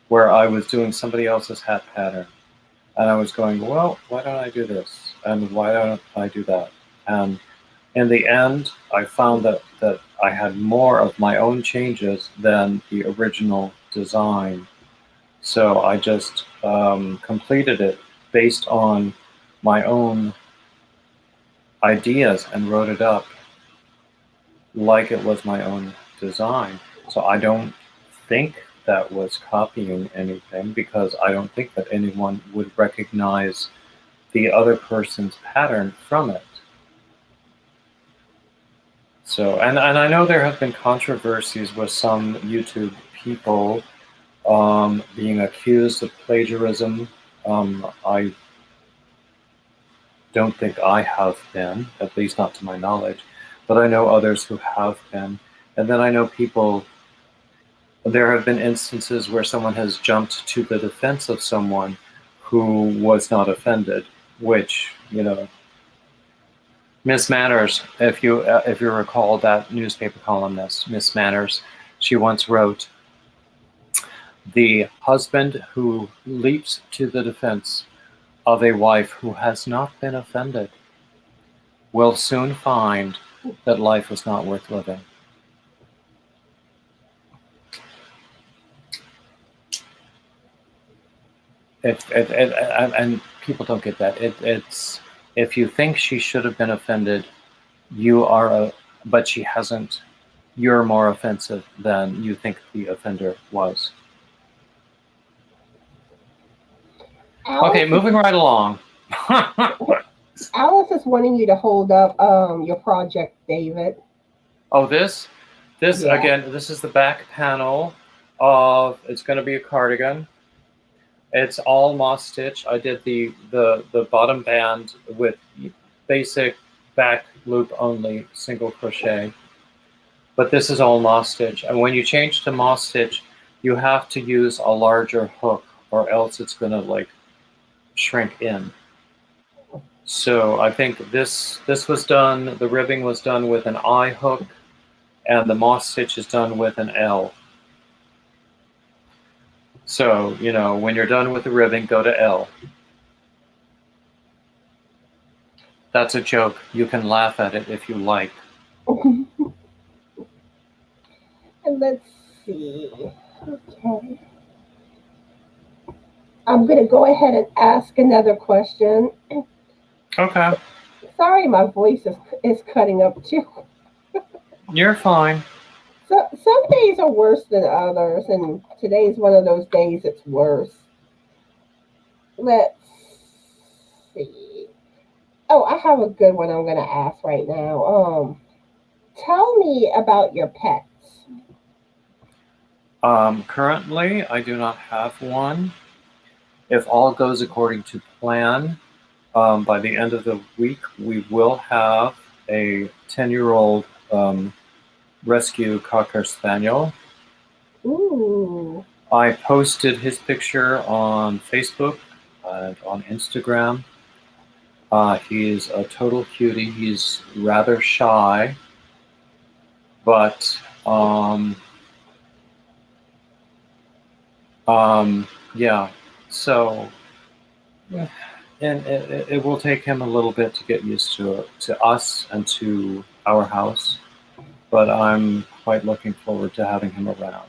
B: where I was doing somebody else's hat pattern. And I was going, well, why don't I do this? And why don't I do that? And in the end, I found that I had more of my own changes than the original design. So I just completed it based on my own ideas and wrote it up like it was my own design. So I don't think that was copying anything, because I don't think that anyone would recognize the other person's pattern from it. So, and I know there have been controversies with some YouTube people being accused of plagiarism. I don't think I have been, at least not to my knowledge, but I know others who have been. And then I know people, there have been instances where someone has jumped to the defense of someone who was not offended, which, you know, Miss Manners, if you recall that newspaper columnist, Miss Manners, she once wrote, "The husband who leaps to the defense of a wife who has not been offended will soon find that life was not worth living." And people don't get that. It's if you think she should have been offended, but she hasn't. You're more offensive than you think the offender was. Okay, moving right along.
A: Alice is wanting you to hold up your project, David.
B: Oh, this yeah. Again, this is the back panel of, it's going to be a cardigan. It's all moss stitch. I did the bottom band with basic back loop only single crochet, but this is all moss stitch. And when you change to moss stitch, you have to use a larger hook, or else it's going to like shrink in. So I think this was done, the ribbing was done with an I hook, and the moss stitch is done with an L. So, you know, when you're done with the ribbing, go to L. That's a joke. You can laugh at it if you like.
A: And let's see. Okay. I'm going to go ahead and ask another question.
B: Okay.
A: Sorry, my voice is cutting up too.
B: You're fine.
A: So, some days are worse than others, and today's one of those days it's worse. Let's see. Oh, I have a good one I'm going to ask right now. Tell me about your pets.
B: Currently, I do not have one. If all goes according to plan, by the end of the week, we will have a 10-year-old rescue Cocker Spaniel.
A: Ooh.
B: I posted his picture on Facebook and on Instagram. He's a total cutie. He's rather shy, but yeah. So, and it will take him a little bit to get used to us and to our house, but I'm quite looking forward to having him around.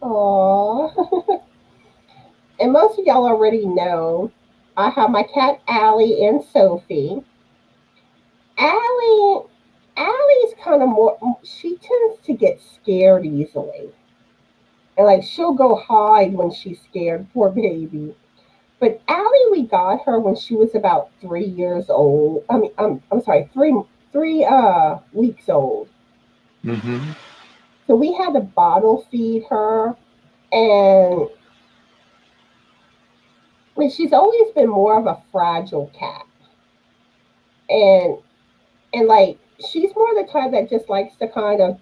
A: Aww. And most of y'all already know I have my cat Allie and Sophie. Allie's kind of more, she tends to get scared easily. And like she'll go hide when she's scared, poor baby. But Allie, we got her when she was about 3 years old. I mean, I'm sorry, three weeks old.
B: Mm-hmm.
A: So we had to bottle feed her, and she's always been more of a fragile cat. And like she's more the type that just likes to kind of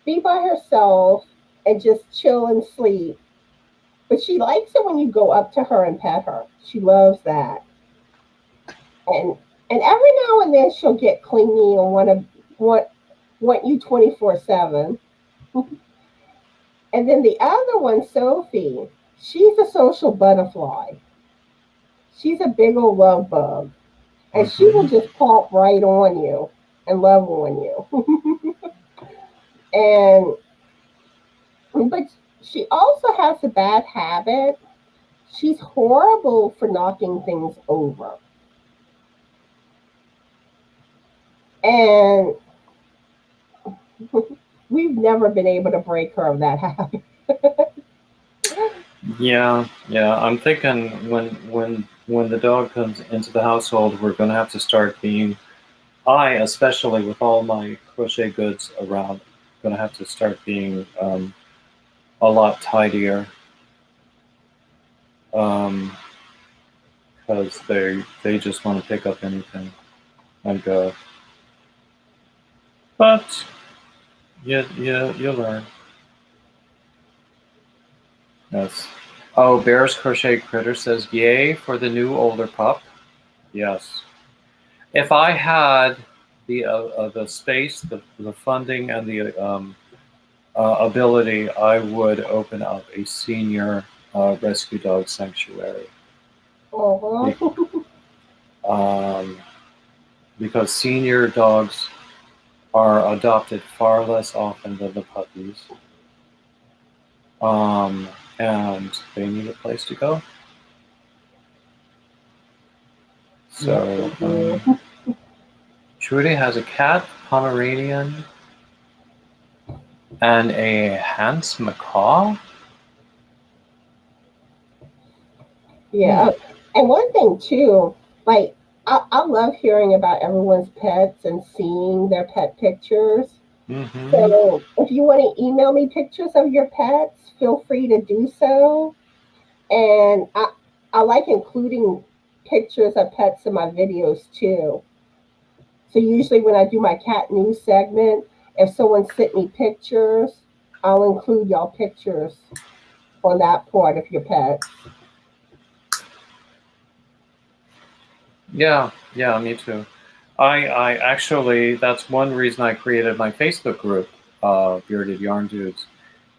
A: be by herself and just chill and sleep. But she likes it when you go up to her and pet her. She loves that. And every now and then she'll get clingy and want you 24/7. And then the other one, Sophie, she's a social butterfly. She's a big old love bug. And she will just pop right on you and love on you. But she also has a bad habit. She's horrible for knocking things over. And we've never been able to break her of that habit.
B: Yeah. I'm thinking when the dog comes into the household, we're going to have to start being, especially with all my crochet goods around, going to have to start being a lot tidier. Because they just want to pick up anything and go. But you learn. Yes. Oh, Bear's Crochet Critter says, "Yay for the new older pup." Yes. If I had the space, the funding, and the ability, I would open up a senior rescue dog sanctuary. Because senior dogs are adopted far less often than the puppies. And they need a place to go. So, Trudy has a cat, Pomeranian, and a Hans macaw.
A: Yeah, and one thing too, like I love hearing about everyone's pets and seeing their pet pictures.
B: Mm-hmm.
A: So if you want to email me pictures of your pets, feel free to do so. And I like including pictures of pets in my videos too. So usually when I do my cat news segment, if someone sent me pictures, I'll include y'all pictures on that part of your pets.
B: Yeah, me too. I actually, that's one reason I created my Facebook group, Bearded Yarn Dudes,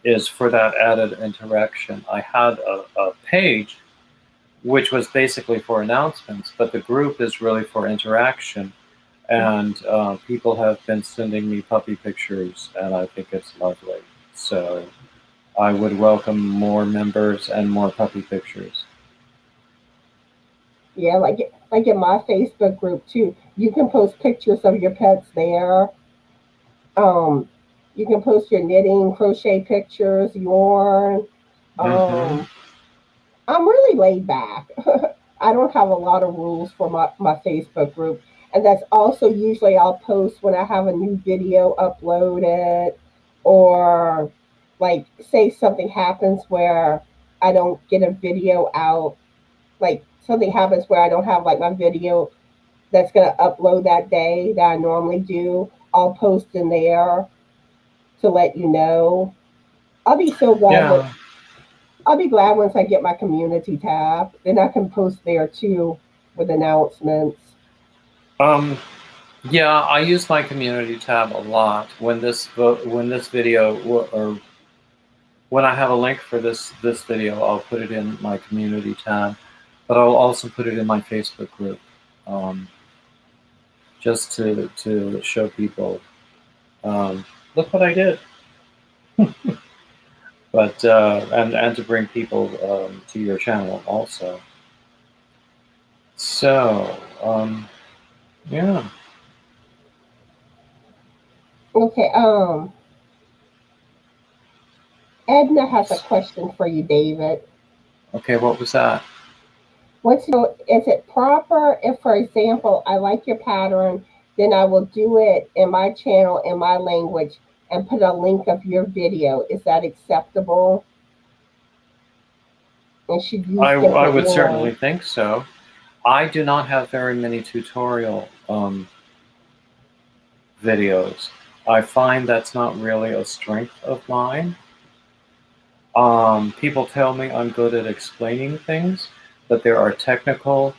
B: is for that added interaction. I had a page which was basically for announcements, but the group is really for interaction. And people have been sending me puppy pictures, and I think it's lovely. So I would welcome more members and more puppy pictures.
A: Yeah, like in my Facebook group too. You can post pictures of your pets there. Um, you can post your knitting, crochet pictures, yarn.
B: Mm-hmm.
A: I'm really laid back. I don't have a lot of rules for my Facebook group. And that's also usually I'll post when I have a new video uploaded, or like say something happens where I don't get a video out, like something happens where I don't have like my video that's going to upload that day that I normally do. I'll post in there to let you know. I'll be so glad when
B: Yeah.
A: I'll be glad once I get my community tab. Then I can post there too with announcements.
B: Yeah, I use my community tab a lot when this video or when I have a link for this video, I'll put it in my community tab, but I'll also put it in my Facebook group, just to show people, look what I did. But and to bring people to your channel also. So yeah.
A: Okay, Edna has a question for you, David.
B: Okay, what was that?
A: What's your, is it proper if, for example, I like your pattern, then I will do it in my channel in my language and put a link of your video? Is that acceptable? And should use
B: I
A: different
B: would certainly
A: ones?
B: think so. I do not have very many tutorial videos. I find that's not really a strength of mine. People tell me I'm good at explaining things, but there are technical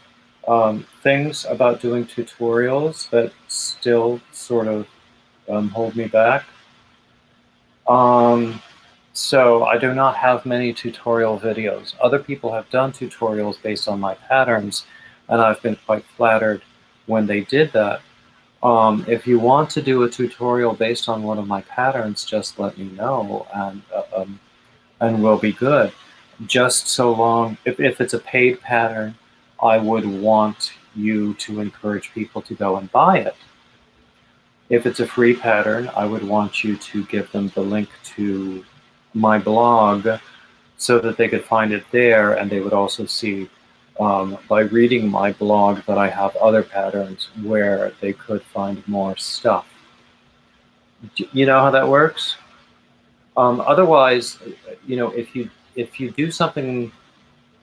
B: things about doing tutorials that still sort of hold me back. So I do not have many tutorial videos. Other people have done tutorials based on my patterns, and I've been quite flattered when they did that. If you want to do a tutorial based on one of my patterns, just let me know, and we'll be good. Just so long, if it's a paid pattern, I would want you to encourage people to go and buy it. If it's a free pattern, I would want you to give them the link to my blog so that they could find it there, and they would also see by reading my blog that I have other patterns where they could find more stuff. You know how that works? Otherwise, if you do something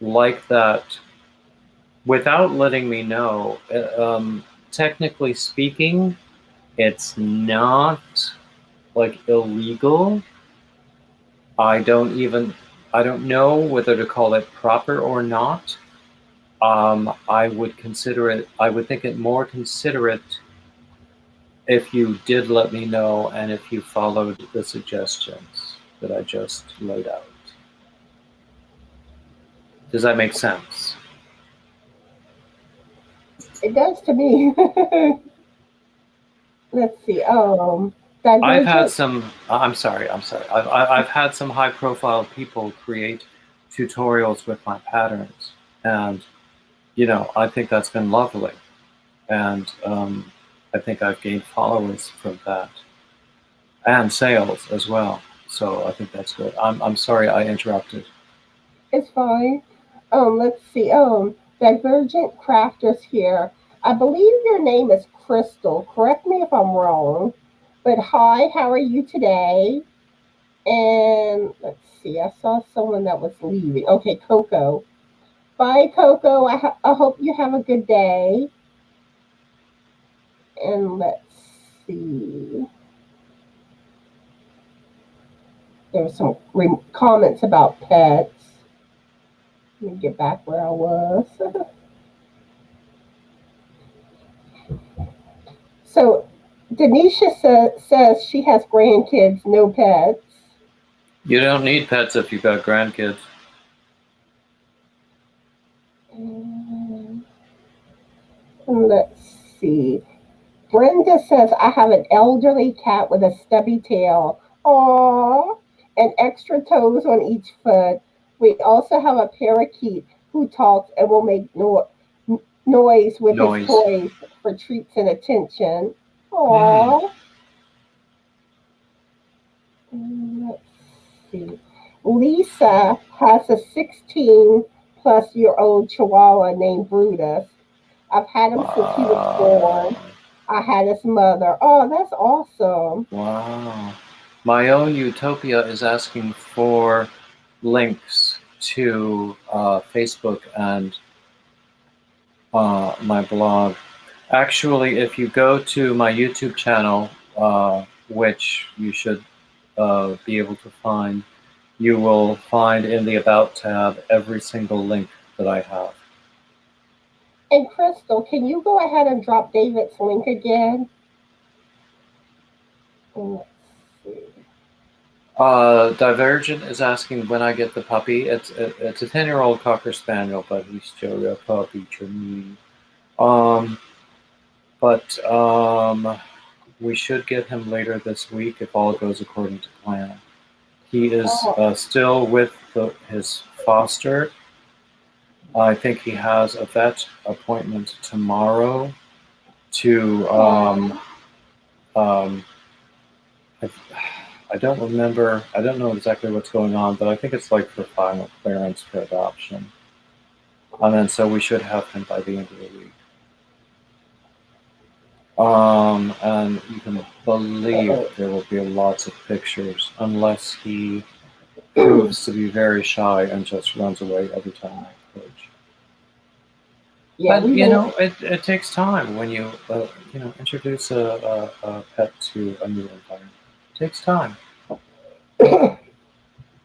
B: like that without letting me know, technically speaking, it's not like illegal. I don't even I don't know whether to call it proper or not. I would consider it. I would think it more considerate if you did let me know and if you followed the suggestions that I just laid out. Does that make sense?
A: It does to me. Let's see.
B: I've had
A: Divergent.
B: some. I'm sorry. I'm sorry. I've had some high-profile people create tutorials with my patterns, and I think that's been lovely, and I think I've gained followers from that and sales as well. So I think that's good. I'm sorry I interrupted.
A: It's fine. Let's see. Divergent Crafters here. I believe your name is Crystal. Correct me if I'm wrong. But hi, how are you today? And let's see. I saw someone that was leaving. Okay, Coco. Bye, Coco. I hope you have a good day. And let's see. There's some comments about pets. Let me get back where I was. So Denisha says she has grandkids, no pets.
B: You don't need pets if you've got grandkids.
A: Let's see. Brenda says, I have an elderly cat with a stubby tail. Aww. And extra toes on each foot. We also have a parakeet who talks and will make noise with his
B: Noise.
A: toys for treats and attention.
B: Hmm.
A: Aww. Let's see. Lisa has a 16-plus-year-old Chihuahua named Brutus. I've had him since he was
B: Wow.
A: born. I had his mother. Oh, that's awesome.
B: Wow. My own Utopia is asking for links to Facebook and my blog. Actually, if you go to my YouTube channel, which you should be able to find, you will find in the About tab every single link that I have.
A: And Crystal, can you go ahead and drop David's link again? Let's see.
B: Divergent is asking when I get the puppy. It's a 10-year-old Cocker Spaniel, but he's still a puppy to me. But we should get him later this week if all goes according to plan. He is
A: Oh,
B: still with his foster. I think he has a vet appointment tomorrow to
A: oh.
B: um, I, I don't remember. I don't know exactly what's going on, but I think it's like for final clearance for adoption. And then so we should have him by the end of the week. And you can believe
A: Uh-oh.
B: there will be lots of pictures unless he proves to be very shy and just runs away every time I approach.
A: Yeah,
B: But
A: we've been.
B: it takes time when you introduce a pet to a new environment. It takes time.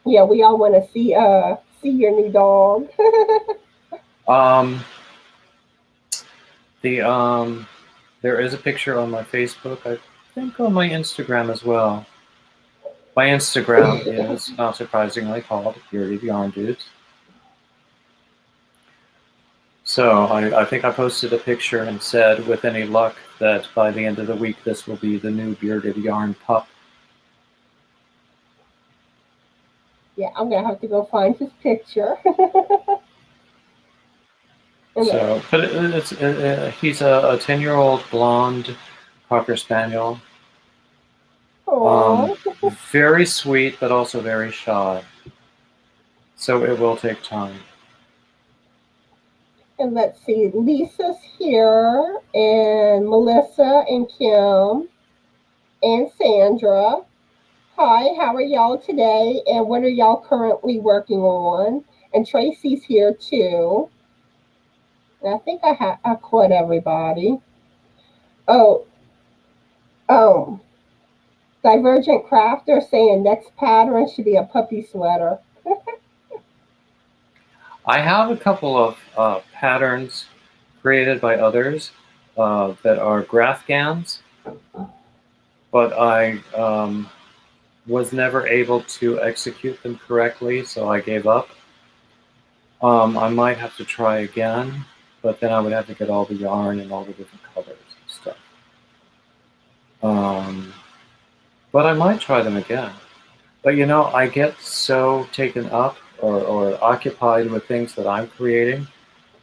A: Yeah, we all want to see your new dog.
B: Um, the there is a picture on my Facebook. I think on my Instagram as well. My Instagram is not surprisingly called Bearded Yarn Dudes. So I think I posted a picture and said, with any luck, that by the end of the week this will be the new bearded yarn pup.
A: Yeah, I'm gonna have to go find his picture. And
B: So, but he's a 10-year-old blonde Cocker Spaniel.
A: oh,
B: Very sweet, but also very shy. So it will take time.
A: and let's see, Lisa's here, and Melissa and Kim and Sandra. Hi, how are y'all today? And what are y'all currently working on? And Tracy's here too. And I think I caught everybody. Oh, um, Divergent Crafter saying next pattern should be a puppy sweater.
B: I have a couple of patterns created by others that are Graphgans, but I was never able to execute them correctly, so I gave up. I might have to try again, but then I would have to get all the yarn and all the different colors and stuff. But I might try them again. But you know, I get so taken up or occupied with things that I'm creating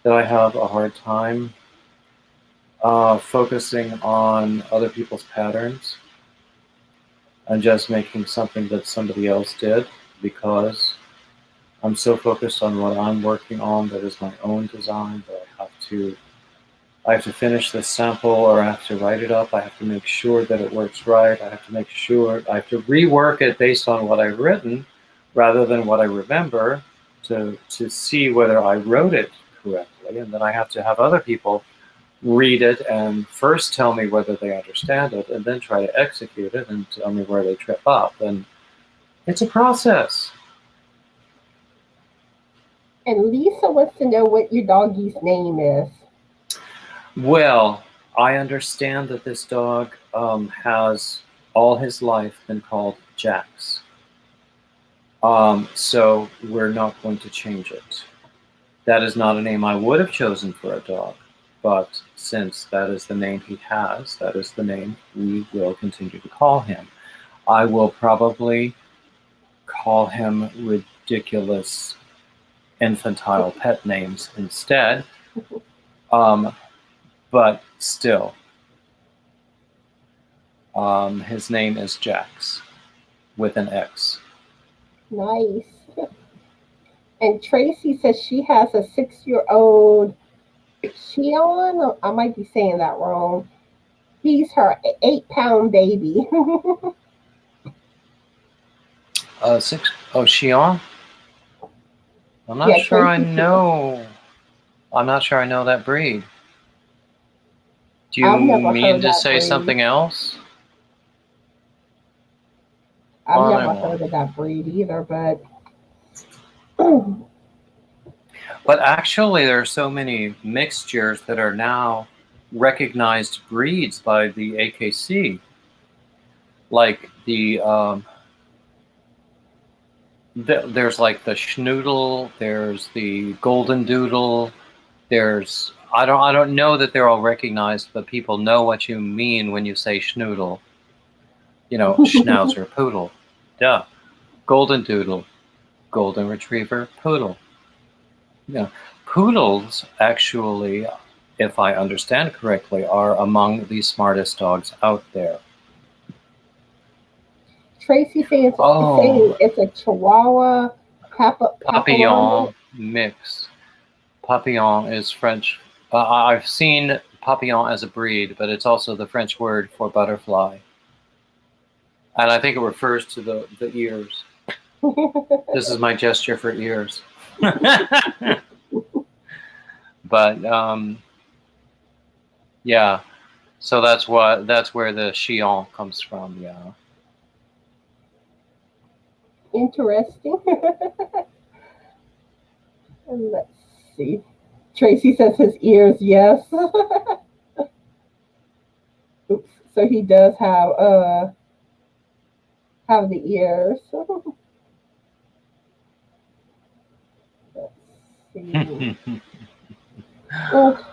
B: that I have a hard time focusing on other people's patterns and just making something that somebody else did, because I'm so focused on what I'm working on that is my own design that I have to finish this sample, or I have to write it up. I have to make sure that it works right. I have to make sure, I have to rework it based on what I've written rather than what I remember to see whether I wrote it correctly. And then I have to have other people read it and first tell me whether they understand it, and then try to execute it and tell me where they trip up. And it's a process.
A: And Lisa wants to know what your doggy's name is.
B: Well, I understand that this dog has all his life been called Jax. So we're not going to change it. That is not a name I would have chosen for a dog, but since that is the name he has, that is the name we will continue to call him. I will probably call him ridiculous infantile pet names instead. But still, his name is Jax with an X.
A: Nice. And Tracy says she has a 6-year-old Shion. I might be saying that wrong. He's her 8-pound baby.
B: Shion? I'm not sure I know. I'm not sure I know that breed. Do you mean to say something else?
A: I've never heard of that breed either, but
B: but actually there are so many mixtures that are now recognized breeds by the AKC. Like there's like the schnoodle, there's the golden doodle, there's I don't know that they're all recognized, but people know what you mean when you say schnoodle. You know, schnauzer, poodle, duh. Golden doodle, golden retriever, poodle. Yeah, poodles actually, if I understand correctly, are among the smartest dogs out there.
A: Tracy saying it's a Chihuahua
B: Papillon mix. Papillon is French. I've seen papillon as a breed, but it's also the French word for butterfly. And I think it refers to the ears. This is my gesture for ears. But yeah, so that's where the Chillon comes from. Yeah.
A: Interesting. Let's see. Tracy says his ears, yes. Oops. So he does have the ears. Let's see. Okay.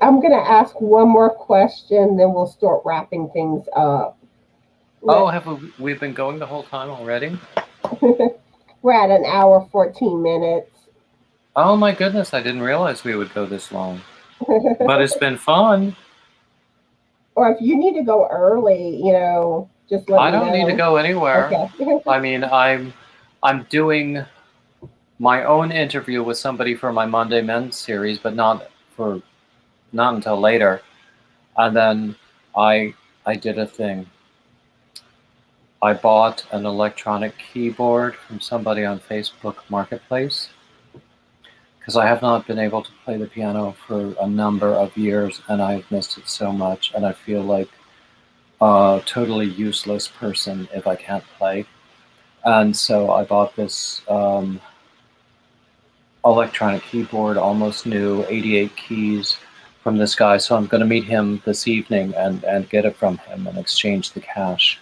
A: I'm gonna ask one more question, then we'll start wrapping things up.
B: Have we been going the whole time already?
A: We're at an hour, 14 minutes.
B: Oh my goodness, I didn't realize we would go this long. But it's been fun.
A: Or if you need to go early, just let me know.
B: I don't need to go anywhere. Okay. I mean, I'm doing my own interview with somebody for my Monday Men's series, but not until later. And then I did a thing. I bought an electronic keyboard from somebody on Facebook Marketplace because I have not been able to play the piano for a number of years, and I've missed it so much, and I feel like a totally useless person if I can't play. And so I bought this electronic keyboard, almost new, 88 keys, from this guy. So I'm going to meet him this evening and get it from him and exchange the cash.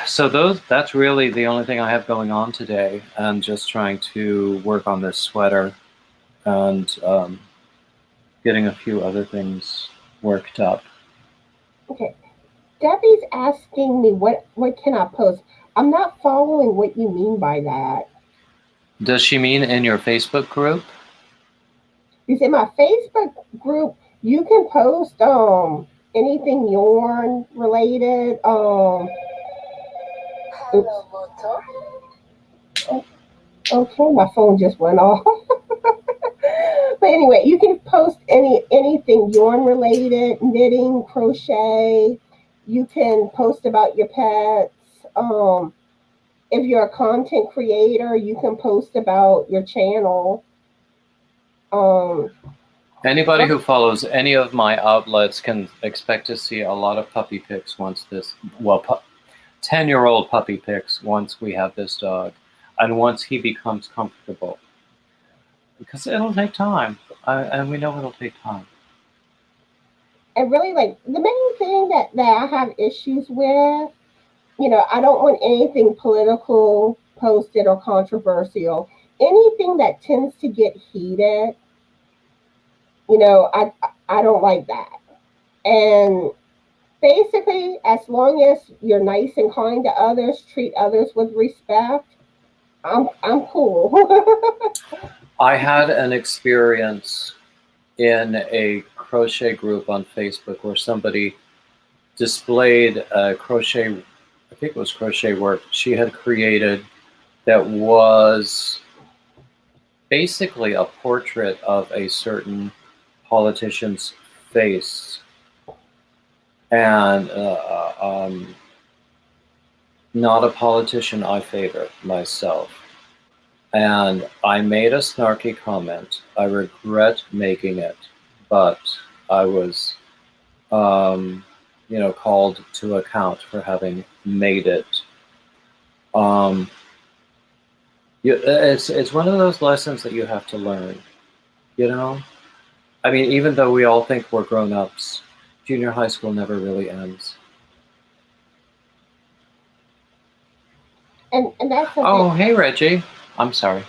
B: So that's really the only thing I have going on today, and just trying to work on this sweater and getting a few other things worked up.
A: Okay. Debbie's asking me what can I post? I'm not following what you mean by that.
B: Does she mean in your Facebook group?
A: Because in my Facebook group, you can post anything yarn related. Okay, my phone just went off. But anyway, you can post anything yarn related, knitting, crochet. You can post about your pets. If you're a content creator, you can post about your channel.
B: Anybody who follows any of my outlets can expect to see a lot of puppy pics once this, 10-year-old puppy pics once we have this dog, and once he becomes comfortable. Because it'll take time, and we know it'll take time.
A: And really, like, the main thing that I have issues with, I don't want anything political posted or controversial. Anything that tends to get heated, I don't like that. And basically, as long as you're nice and kind to others, treat others with respect, I'm cool.
B: I had an experience in a crochet group on Facebook where somebody displayed a crochet, I think it was crochet work she had created that was basically a portrait of a certain politician's face, and not a politician I favor myself. And I made a snarky comment. I regret making it, but I was, called to account for having made it. It's one of those lessons that you have to learn, I mean, even though we all think we're grown-ups, junior high school never really ends.
A: And that's something.
B: Oh, hey, Reggie. I'm sorry.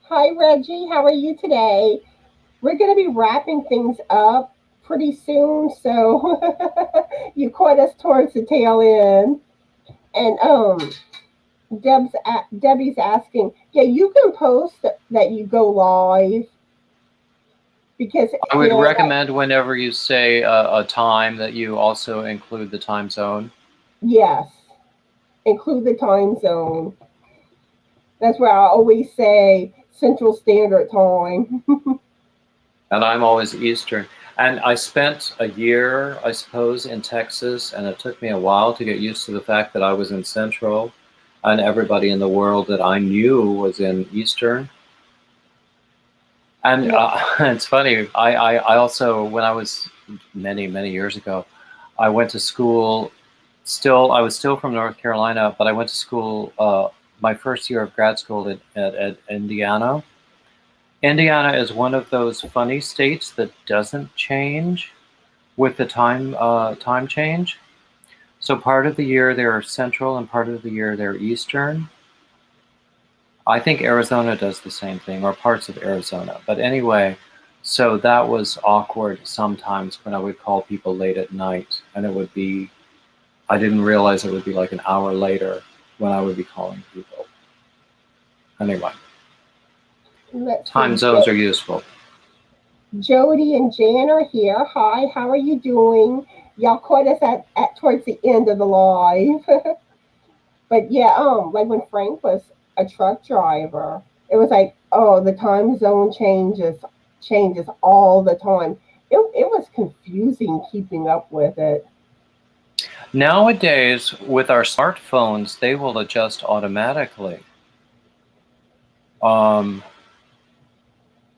A: Hi, Reggie. How are you today? We're going to be wrapping things up pretty soon, so you caught us towards the tail end. And Debbie's asking, yeah, you can post that you go live, because
B: I would recommend whenever you say a time that you also include the time zone.
A: Yes, include the time zone. That's where I always say Central Standard Time.
B: And I'm always Eastern. And I spent a year, I suppose, in Texas, and it took me a while to get used to the fact that I was in Central, and everybody in the world that I knew was in Eastern. And it's funny, I also, when I was many, many years ago, I went to school, I was still from North Carolina, but I went to school, my first year of grad school at Indiana. Indiana is one of those funny states that doesn't change with the time change. So part of the year they're Central and part of the year they're Eastern. I think Arizona does the same thing, or parts of Arizona. But anyway, so that was awkward sometimes when I would call people late at night, and I didn't realize it would be like an hour later when I would be calling people. Anyway, time zones are useful.
A: Jody and Jan are here. Hi, how are you doing? Y'all caught us at towards the end of the live. But yeah, like when Frank was a truck driver, it was like, oh, the time zone changes all the time. it was confusing keeping up with it.
B: Nowadays, with our smartphones, they will adjust automatically.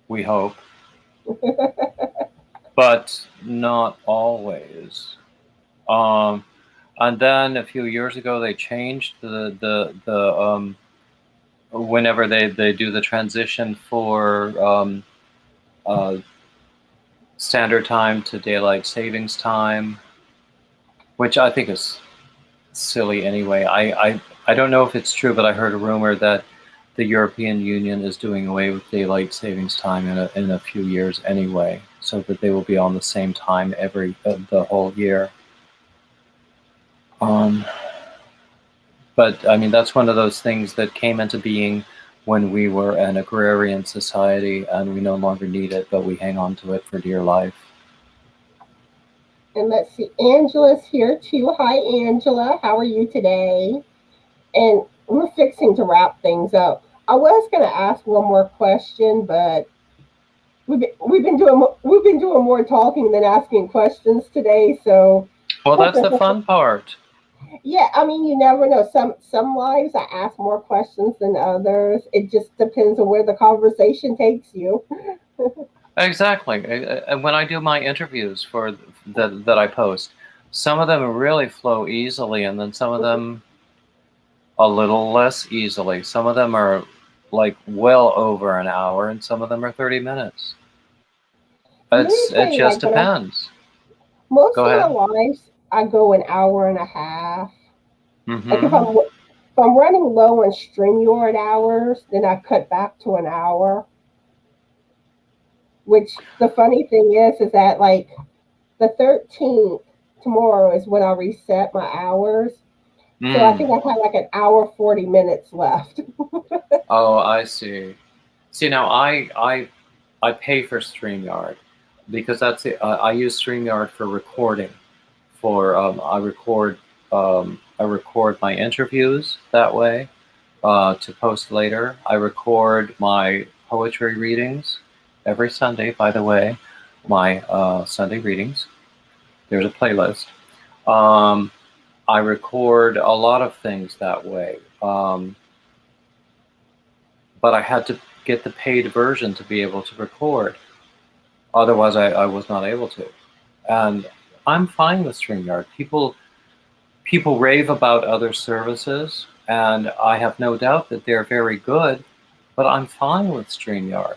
B: We hope, but not always. And then a few years ago, they changed the whenever they do the transition for standard time to daylight savings time, which I think is silly anyway. I don't know if it's true, but I heard a rumor that the European Union is doing away with daylight savings time in a few years anyway, so that they will be on the same time the whole year. But I mean, that's one of those things that came into being when we were an agrarian society, and we no longer need it, but we hang on to it for dear life.
A: And let's see, Angela's here too. Hi, Angela. How are you today? And we're fixing to wrap things up. I was going to ask one more question, but we've been doing more talking than asking questions today. So,
B: well, that's the fun part.
A: Yeah, I mean, you never know. Some lives I ask more questions than others. It just depends on where the conversation takes you.
B: Exactly. And when I do my interviews that I post, some of them really flow easily, and then some of them a little less easily. Some of them are like well over an hour, and some of them are 30 minutes.
A: Let me tell
B: It
A: you,
B: just depends.
A: Most
B: Go
A: of my
B: ahead.
A: lives I go an hour and a half. Like
B: Mm-hmm.
A: if I'm running low on StreamYard hours, then I cut back to an hour. Which the funny thing is that like the 13th tomorrow is when I reset my hours. So I think I have like an hour 40 minutes left.
B: Oh, I see. See, now I pay for StreamYard because that's it. I use StreamYard for recording. For I record my interviews that way to post later. I record my poetry readings every Sunday. By the way, my Sunday readings. There's a playlist. I record a lot of things that way. But I had to get the paid version to be able to record. Otherwise, I was not able to. And I'm fine with StreamYard. People rave about other services, and I have no doubt that they're very good, but I'm fine with StreamYard.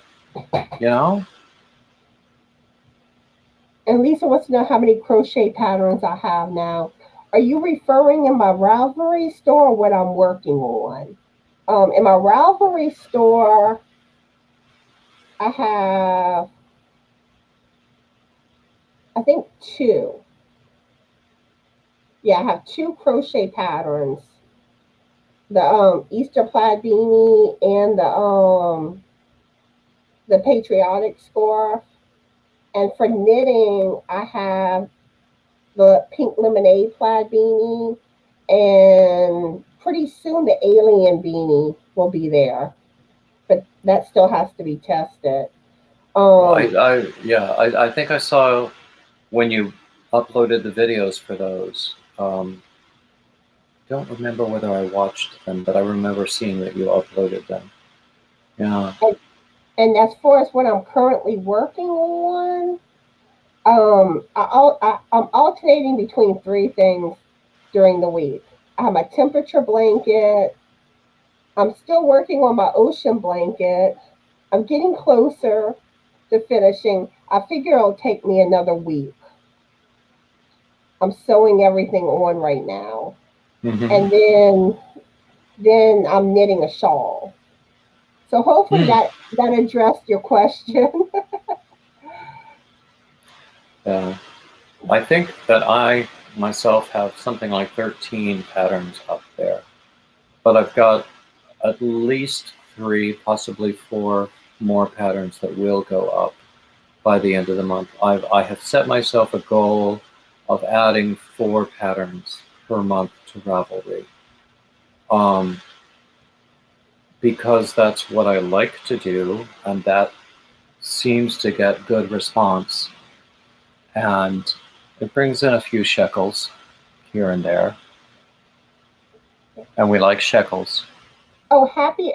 B: You know?
A: And Lisa wants to know how many crochet patterns I have now. Are you referring in my Ravelry store or what I'm working on? In my Ravelry store, I have, I think, two. Yeah, I have two crochet patterns. The Easter plaid beanie and the patriotic scarf. And for knitting, I have the pink lemonade plaid beanie, and pretty soon the alien beanie will be there, but that still has to be tested. Um,
B: I think I saw when you uploaded the videos for those. Don't remember whether I watched them, but I remember seeing that you uploaded them. Yeah.
A: and as far as what I'm currently working on, I'm alternating between three things during the week. I have my temperature blanket. I'm still working on my ocean blanket. I'm getting closer to finishing. I figure it'll take me another week. I'm sewing everything on right now.
B: Mm-hmm.
A: And then I'm knitting a shawl. So hopefully that addressed your question.
B: I think that I myself have something like 13 patterns up there, but I've got at least 3, possibly 4 more patterns that will go up by the end of the month. I have set myself a goal of adding 4 patterns per month to Ravelry, because that's what I like to do, and that seems to get good response. and it brings in a few shekels here and there, and we like shekels.
A: Oh, happy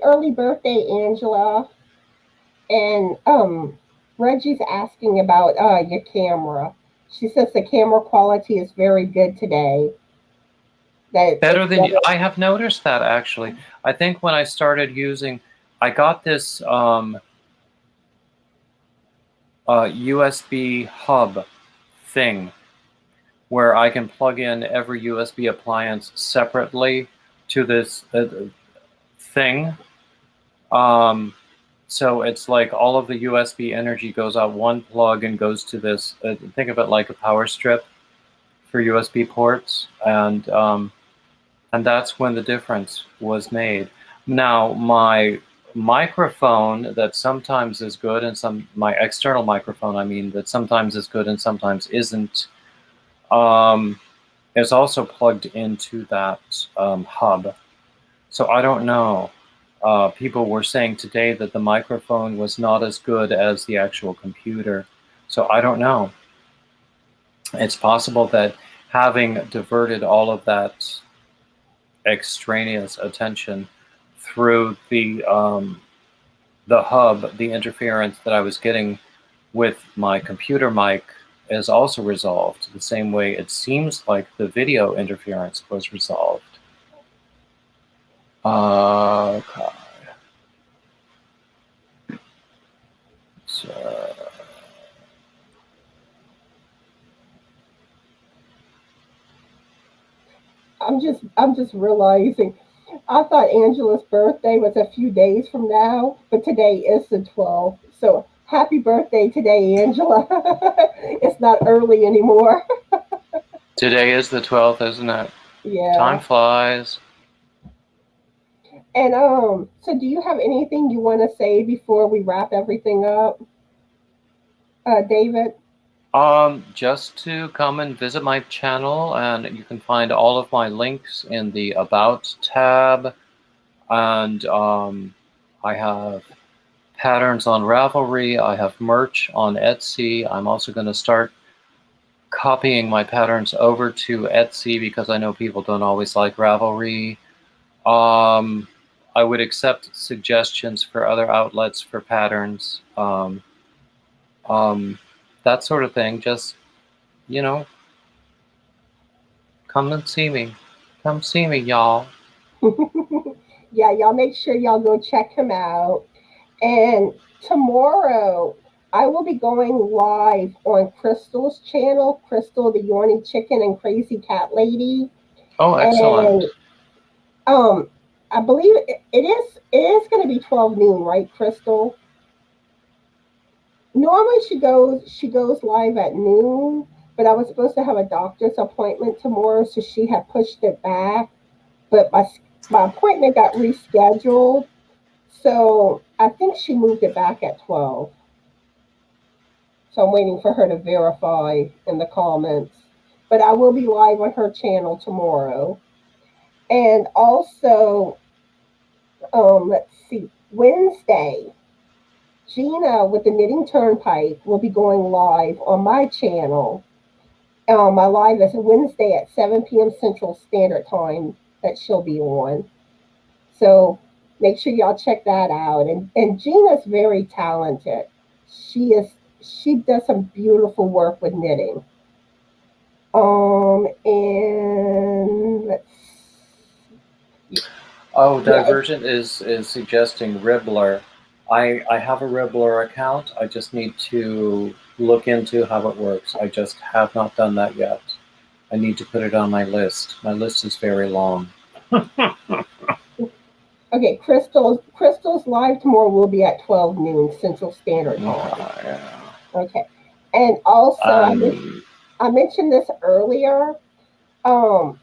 A: early birthday, Angela. And Reggie's asking about your camera. She says the camera quality is very good today. That
B: Better
A: it's
B: than you. I have noticed that, actually. I think when I started using, I got this USB hub thing where I can plug in every USB appliance separately to this thing. So it's like all of the USB energy goes out one plug and goes to this. Think of it like a power strip for USB ports, and that's when the difference was made. Now my microphone that sometimes is good and my external microphone, I mean, that sometimes is good and sometimes isn't, is also plugged into that hub. So I don't know. People were saying today that the microphone was not as good as the actual computer. So I don't know. It's possible that having diverted all of that extraneous attention through the hub, the interference that I was getting with my computer mic is also resolved the same way it seems like the video interference was resolved. Okay. So,
A: I'm just realizing. I thought Angela's birthday was a few days from now, but today is the 12th. So happy birthday today, Angela. It's not early anymore.
B: today is the 12th, isn't it? Time
A: Yeah.
B: flies.
A: And so do you have anything you want to say before we wrap everything up, David?
B: Just to come and visit my channel, and you can find all of my links in the About tab. And I have patterns on Ravelry. I have merch on Etsy. I'm also going to start copying my patterns over to Etsy because I know people don't always like Ravelry. I would accept suggestions for other outlets for patterns. That sort of thing. Just, you know, come and see me. Come see me, y'all.
A: Yeah, y'all make sure y'all go check him out. And tomorrow, I will be going live on Crystal's channel, Crystal, the Yorny Chicken and Crazy Cat Lady.
B: Oh, excellent.
A: And um, I believe it is going to be 12 noon, right, Crystal? Normally she goes live at noon, but I was supposed to have a doctor's appointment tomorrow, so she had pushed it back. But my appointment got rescheduled, so I think she moved it back at 12. So I'm waiting for her to verify in the comments. But I will be live on her channel tomorrow. And also, let's see, Wednesday, Gina with the Knitting Turnpike will be going live on my channel. My live is Wednesday at 7 p.m. Central Standard Time that she'll be on. So make sure y'all check that out. And Gina's very talented. She does some beautiful work with knitting. And let's
B: Oh,
A: yeah,
B: Divergent is suggesting Ribbler. I have a Ribbler account. I just need to look into how it works. I just have not done that yet. I need to put it on my list. My list is very long.
A: okay. Crystal's live tomorrow will be at 12 noon Central Standard Time.
B: Yeah.
A: Okay. And also,
B: Um,
A: I mentioned this earlier. Um,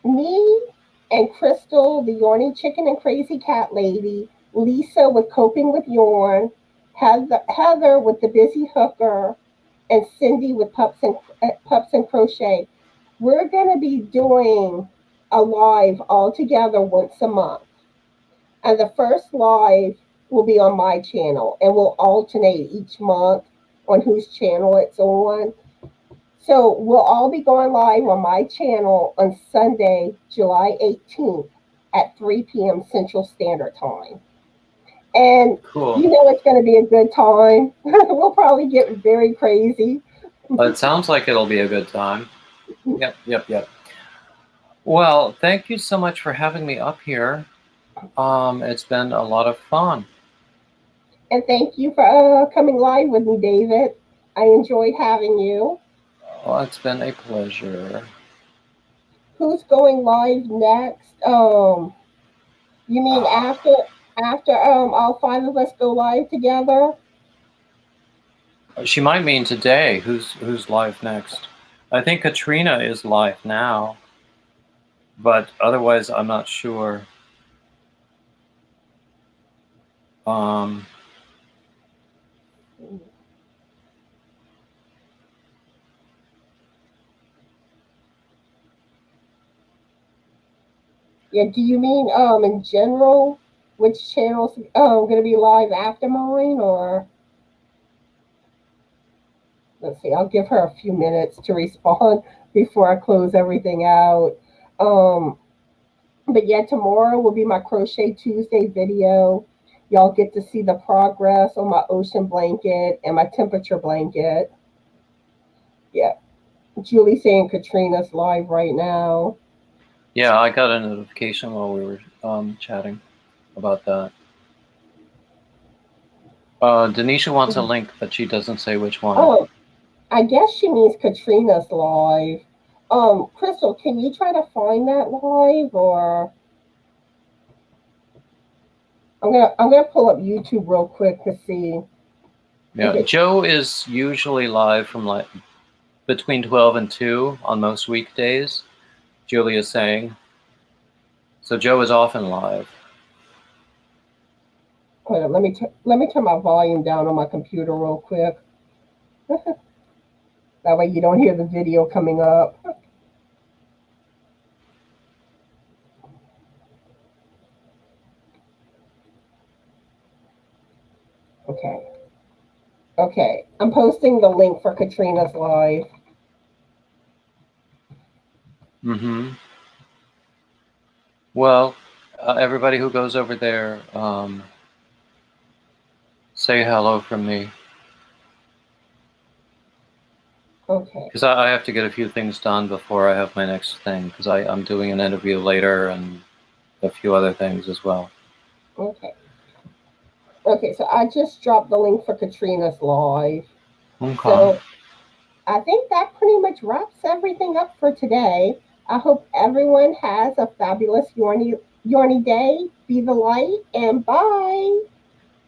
A: Me and Crystal, the Yarny Chicken and Crazy Cat Lady, Lisa with Coping with Yarn, Heather with the Busy Hooker, and Cindy with Pups and Crochet. We're going to be doing a live all together once a month. And the first live will be on my channel, and we'll alternate each month on whose channel it's on. So we'll all be going live on my channel on Sunday, July 18th at 3 p.m. Central Standard Time. And
B: Cool.
A: you know it's going to be a good time. We'll probably get very crazy.
B: It sounds like it'll be a good time. Yep. Well, thank you so much for having me up here. It's been a lot of fun.
A: And thank you for coming live with me, David. I enjoyed having you.
B: Oh, it's been a pleasure.
A: Who's going live next? You mean after all five of us go live together?
B: She might mean today. Who's live next? I think Katrina is live now, but otherwise I'm not sure.
A: Yeah, do you mean in general, which channel's going to be live after mine, or let's see, I'll give her a few minutes to respond before I close everything out. But yeah, tomorrow will be my Crochet Tuesday video. Y'all get to see the progress on my ocean blanket and my temperature blanket. Yeah, Julie saying Katrina's live right now.
B: Yeah, I got a notification while we were chatting about that. Denisha wants a link, but she doesn't say which one.
A: Oh, I guess she means Katrina's live. Crystal, can you try to find that live, or I'm gonna pull up YouTube real quick to see.
B: Yeah, Joe is usually live from like between 12 and 2 on most weekdays. Julie is saying. So Joe is often live.
A: Hold on, let me turn my volume down on my computer real quick. That way you don't hear the video coming up. Okay, I'm posting the link for Katrina's live.
B: Well, everybody who goes over there, say hello from me.
A: Okay.
B: Because I have to get a few things done before I have my next thing, because I'm doing an interview later and a few other things as well.
A: Okay, so I just dropped the link for Katrina's live.
B: Okay.
A: So I think that pretty much wraps everything up for today. I hope everyone has a fabulous Yorny day. Be the light, and bye.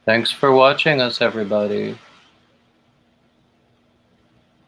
B: Thanks for watching us, everybody.